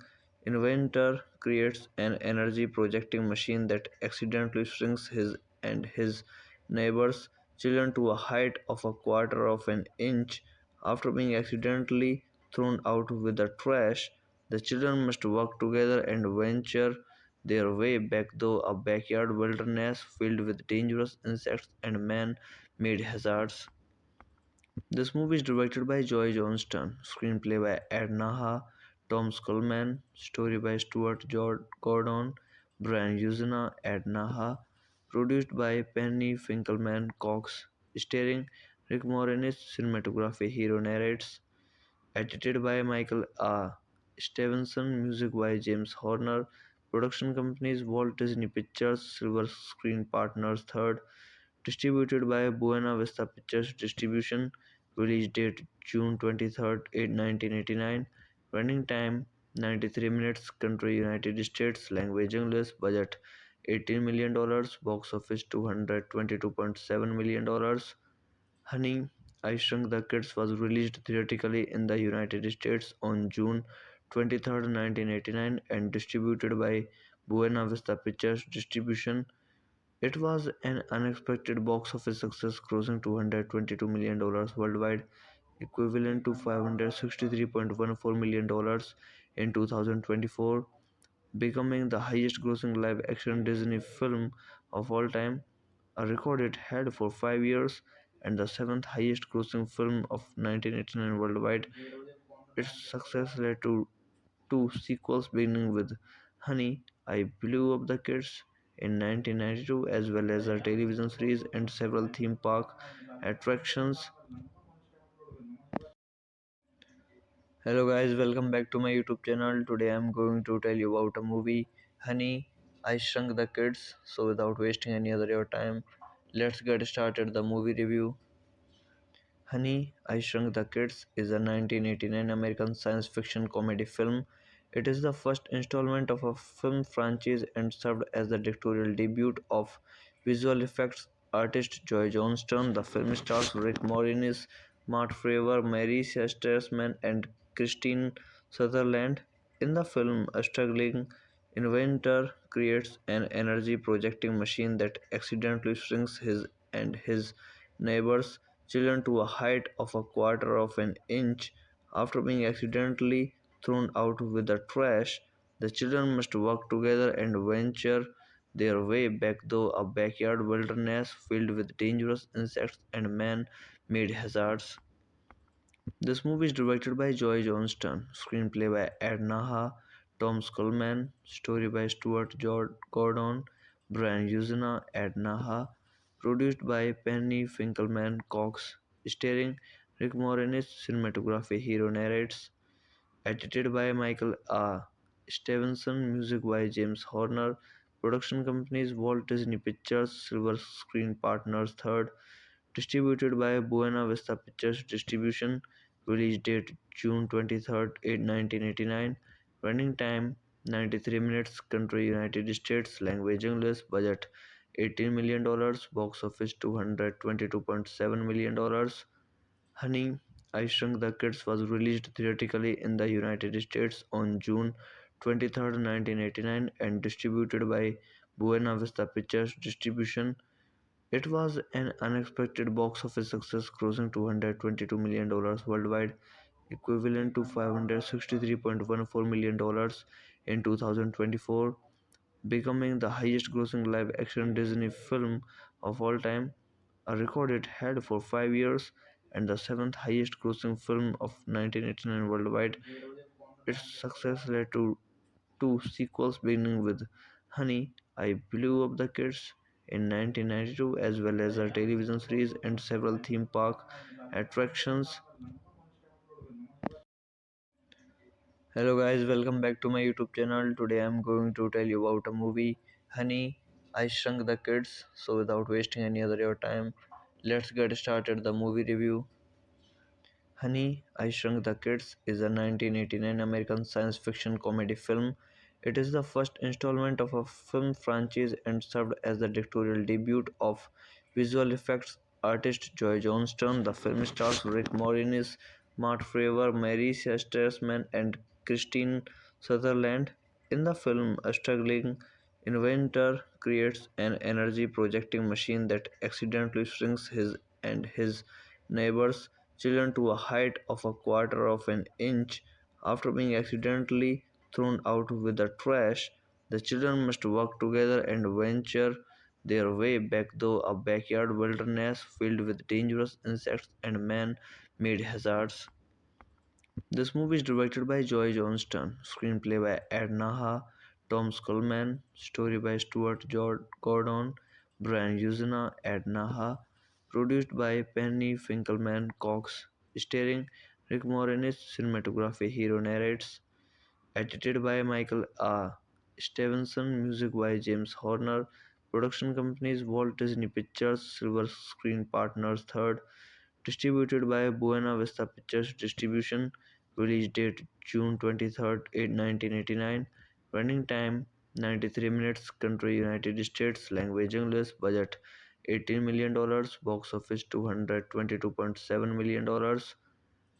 inventor creates an energy projecting machine that accidentally shrinks his and his neighbors' children to a height of a quarter of an inch. After being accidentally thrown out with the trash, the children must work together and venture their way back through a backyard wilderness filled with dangerous insects and man made hazards. This movie is directed by Joy Johnston, screenplay by Ed Naha, Tom Skolman, story by Gordon, Brian Usena, Ed Naha, produced by Penny Finkelman Cox, starring Rick Moranis, cinematography hero narrates, edited by Michael A. Stevenson, music by James Horner, production companies Walt Disney Pictures, Silver Screen Partners Third, distributed by Buena Vista Pictures Distribution, release date June 23rd, 1989, running time 93 minutes, country United States, language English, budget $18 million, box office $222.7 million. Honey, I Shrunk the Kids was released theatrically in the United States on June 23rd, 1989 and distributed by Buena Vista Pictures Distribution. It was an unexpected box office success, grossing $222 million worldwide, equivalent to $563.14 million in 2024, becoming the highest grossing live action Disney film of all time, a record it had for 5 years, and the seventh highest grossing film of 1989 worldwide. Its success led to two sequels, beginning with Honey, I Blew Up the Kids in 1992, as well as a television series and several theme park attractions. Hello guys, welcome back to my YouTube channel. Today I'm going to tell you about a movie, Honey, I Shrunk the Kids. So without wasting any other your time, let's get started the movie review. Honey, I Shrunk the Kids is a 1989 American science fiction comedy film. It is the first installment of a film franchise and served as the directorial debut of visual effects artist Joy Johnston. The film stars Rick Moranis, Matt Fraser, Mary Shesterman, and Christine Sutherland. In the film, a struggling inventor creates an energy projecting machine that accidentally shrinks his and his neighbor's children to a height of a quarter of an inch. After being accidentally thrown out with the trash, the children must work together and venture their way back through a backyard wilderness filled with dangerous insects and man made hazards. This movie is directed by Joy Johnston, screenplay by Ed Naha, Tom Skolman, story by Gordon, Brian Usena, Ed Naha, produced by Penny Finkelman Cox, starring Rick Moranis, cinematography hero narrates, edited by Michael A. Stevenson, music by James Horner, production companies Walt Disney Pictures, Silver Screen Partners Third, distributed by Buena Vista Pictures Distribution, release date June 23rd, 1989, running time 93 minutes, country United States, language English, budget $18 million, box office $222.7 million. Honey, I Shrunk the Kids was released theatrically in the United States on June 23rd, 1989 and distributed by Buena Vista Pictures Distribution. It was an unexpected box office success, grossing $222 million worldwide, equivalent to $563.14 million in 2024, becoming the highest grossing live action Disney film of all time, a record it had for 5 years, and the seventh highest grossing film of 1989 worldwide. Its success led to two sequels, beginning with Honey, I Blew Up the Kids in 1992, as well as a television series and several theme park attractions. Hello guys, welcome back to my YouTube channel. Today I'm going to tell you about a movie, Honey, I Shrunk the Kids. So without wasting any other your time, let's get started the movie review. Honey, I Shrunk the Kids is a 1989 American science fiction comedy film. It is the first installment of a film franchise and served as the directorial debut of visual effects artist Joy Johnston. The film stars Rick Moranis, Matt Fraser, Mary Streisand, and Christine Sutherland. In the film, a struggling inventor creates an energy projecting machine that accidentally shrinks his and his neighbors' children to a height of a quarter of an inch. After being accidentally thrown out with the trash, the children must work together and venture their way back through a backyard wilderness filled with dangerous insects and man made hazards. This movie is directed by Joy Johnston, screenplay by Ed Naha, Tom Skolman, story by Gordon, Brian Usena, Ed Naha, produced by Penny Finkelman Cox, starring Rick Moranis, cinematography hero narrates, edited by Michael A. Stevenson, music by James Horner, production companies Walt Disney Pictures, Silver Screen Partners Third, distributed by Buena Vista Pictures Distribution, release date June 23rd, 1989, running time 93 minutes, country United States, language English, budget $18 million, box office $222.7 million.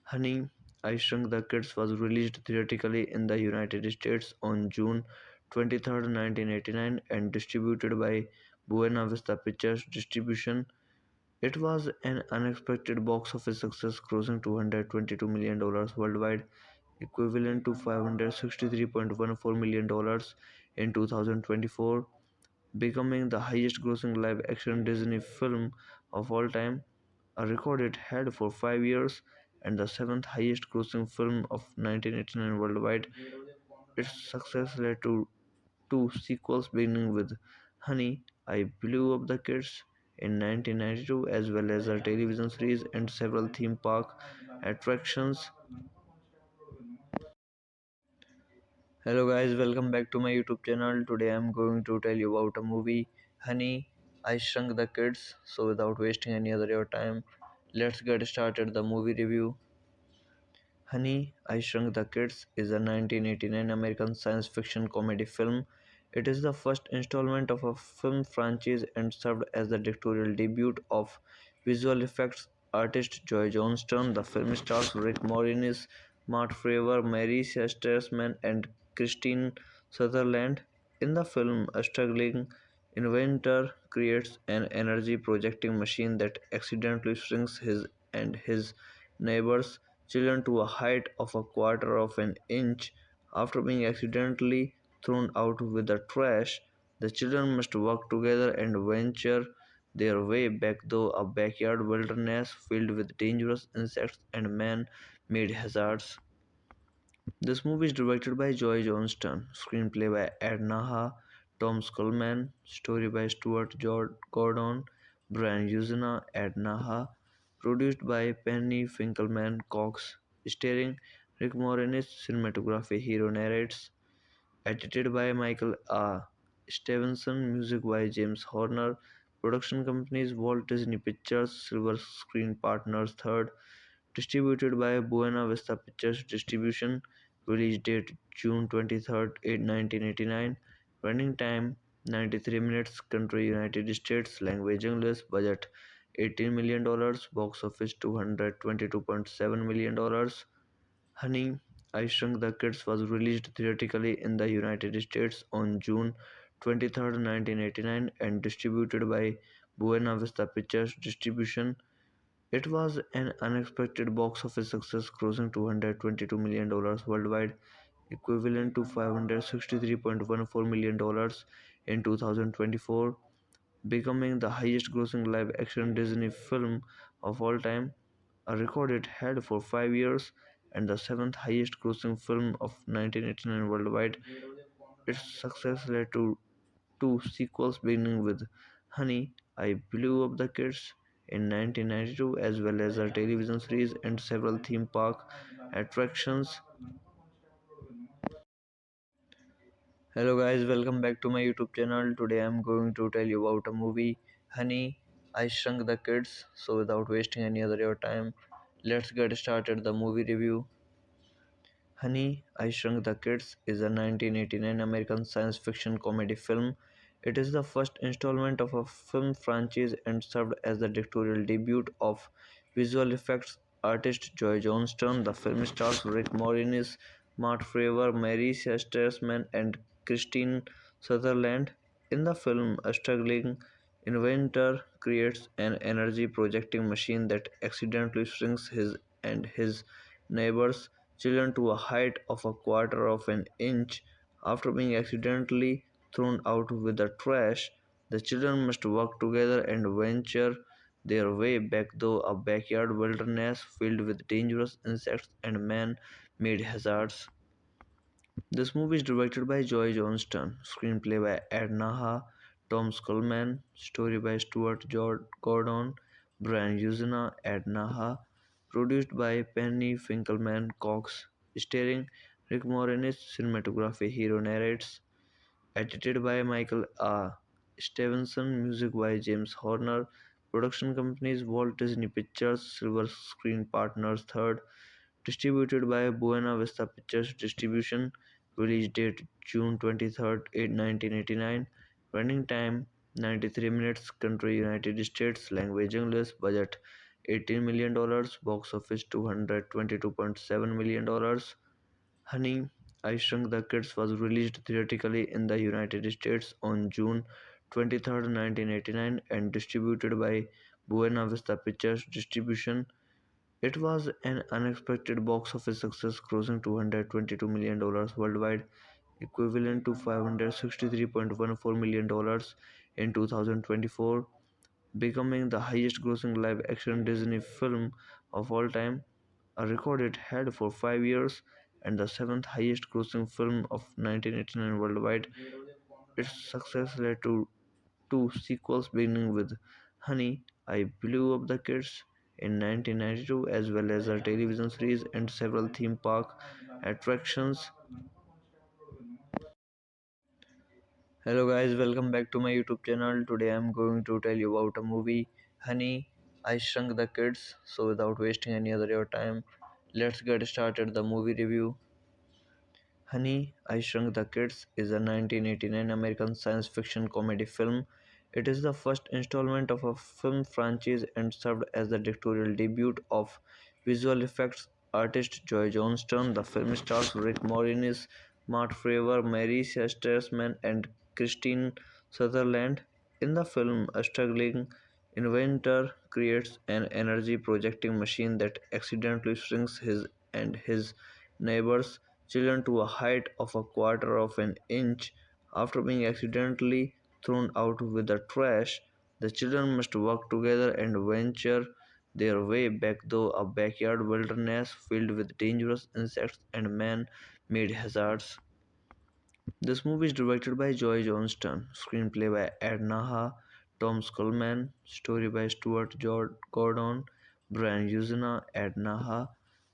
Honey, I Shrunk the Kids was released theatrically in the United States on June 23rd, 1989 and distributed by Buena Vista Pictures Distribution. It was an unexpected box office success, grossing $222 million worldwide, equivalent to $563.14 million in 2024, becoming the highest grossing live action Disney film of all time, a record it had for 5 years, and the seventh highest grossing film of 1989 worldwide. Its success led to two sequels, beginning with Honey, I Blew Up the Kids in 1992, as well as a television series and several theme park attractions. Hello guys, welcome back to my YouTube channel. Today I'm going to tell you about a movie, Honey, I Shrunk the Kids. So without wasting any other your time, let's get started the movie review. Honey, I Shrunk the Kids is a 1989 American science fiction comedy film. It is the first installment of a film franchise and served as the directorial debut of visual effects artist Joy Johnston. The film stars Rick Moranis, Matt Fraser, Mary Streisand, and Christine Sutherland. In the film, a struggling Inventor creates an energy projecting machine that accidentally shrinks his and his neighbor's children to a height of a quarter of an inch. After being accidentally thrown out with the trash, the children must work together and venture their way back through a backyard wilderness filled with dangerous insects and man made hazards. This movie is directed by Joy Johnston, screenplay by Ed Naha, Tom Skolman, story by Gordon, Brian Usena, Ed Naha, produced by Penny Finkelman Cox, starring Rick Moranis, cinematography hero narrates, edited by Michael A. Stevenson, music by James Horner, production companies Walt Disney Pictures, Silver Screen Partners Third, distributed by Buena Vista Pictures Distribution. Release date June 23rd, 1989. Running time 93 minutes. Country United States. Language English. Budget $18 million. Box office $222.7 million. Honey, I Shrunk the Kids was released theatrically in the United States on June 23rd, 1989 and distributed by Buena Vista Pictures Distribution. It was an unexpected box office success, grossing $222 million worldwide, equivalent to $563.14 million in 2024, becoming the highest grossing live action Disney film of all time, a record it had for 5 years, and the seventh highest grossing film of 1989 worldwide. Its success led to two sequels beginning with Honey, I Blew Up the Kids in 1992, as well as a television series and several theme park attractions. Hello guys, welcome back to my YouTube channel. Today I'm going to tell you about a movie, Honey, I Shrunk the Kids. So without wasting any other your time, let's get started the movie review. Honey, I Shrunk the Kids is a 1989 American science fiction comedy film. It is the first installment of a film franchise and served as the directorial debut of visual effects artist Joy Johnston. The film stars Rick Moranis, Matt Fraser, Mary Shesterman, and Christine Sutherland. In the film, a struggling inventor creates an energy projecting machine that accidentally shrinks his and his neighbor's children to a height of a quarter of an inch. After being accidentally thrown out with the trash, the children must work together and venture their way back through a backyard wilderness filled with dangerous insects and man made hazards. This movie is directed by Joy Johnston, screenplay by Ed Naha, Tom Skolman, story by Gordon, Brian Usena, Ed Naha, produced by Penny Finkelman Cox, starring Rick Moranis, cinematography hero narrates, edited by Michael A. Stevenson, music by James Horner, production companies Walt Disney Pictures, Silver Screen Partners Third, distributed by Buena Vista Pictures Distribution. Release date June 23rd, 1989. Running time 93 minutes. Country United States. Language English. Budget $18 million. Box office $222.7 million. Honey, I Shrunk the Kids was released theatrically in the United States on June 23rd, 1989 and distributed by Buena Vista Pictures Distribution. It was an unexpected box office success, grossing $222 million worldwide, equivalent to $563.14 million in 2024, becoming the highest grossing live action Disney film of all time, a record it had for 5 years, and the seventh highest grossing film of 1989 worldwide. Its success led to two sequels beginning with Honey, I Blew Up the Kids in 1992, as well as a television series and several theme park attractions. Hello guys, welcome back to my YouTube channel. Today I'm going to tell you about a movie, Honey, I Shrunk the Kids. So without wasting any other your time, let's get started the movie review. Honey, I Shrunk the Kids is a 1989 American science fiction comedy film. It is the first installment of a film franchise and served as the directorial debut of visual effects artist Joy Johnston. The film stars Rick Moranis, Matt Fraser, Mary Shesterman, and Christine Sutherland. In the film, a struggling inventor creates an energy projecting machine that accidentally shrinks his and his neighbor's children to a height of a quarter of an inch. After being accidentally thrown out with the trash, the children must work together and venture their way back through a backyard wilderness filled with dangerous insects and man made hazards. This movie is directed by Joy Johnston, screenplay by Ed Naha, Tom Skolman, story by Gordon, Brian Usena, Ed Naha,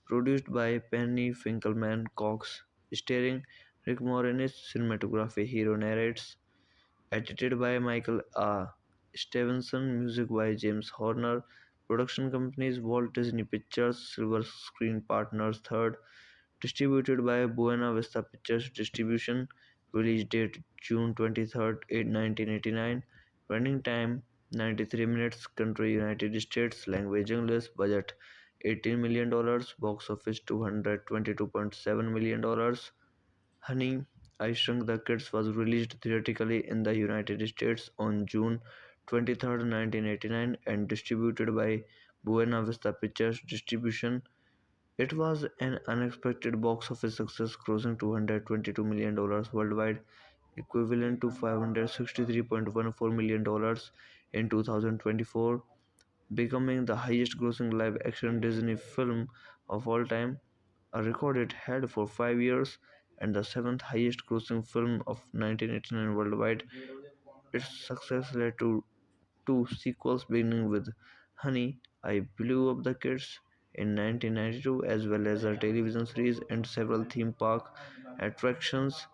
produced by Penny Finkelman Cox, starring Rick Moranis, cinematography hero narrates, edited by Michael A. Stevenson, music by James Horner, production companies Walt Disney Pictures, Silver Screen Partners Third, distributed by Buena Vista Pictures Distribution. Release date June 23rd, 1989. Running time 93 minutes. Country United States. Language English. Budget $18 million. Box office $222.7 million. Honey, I Shrunk the Kids was released theatrically in the United States on June 23rd, 1989 and distributed by Buena Vista Pictures Distribution. It was an unexpected box office success, grossing $222 million worldwide, equivalent to $563.14 million in 2024, becoming the highest grossing live action Disney film of all time, a record it had for 5 years, and the seventh highest grossing film of 1989 worldwide. Its success led to two sequels beginning with Honey, I Blew Up the Kids in 1992, as well as a television series and several theme park attractions.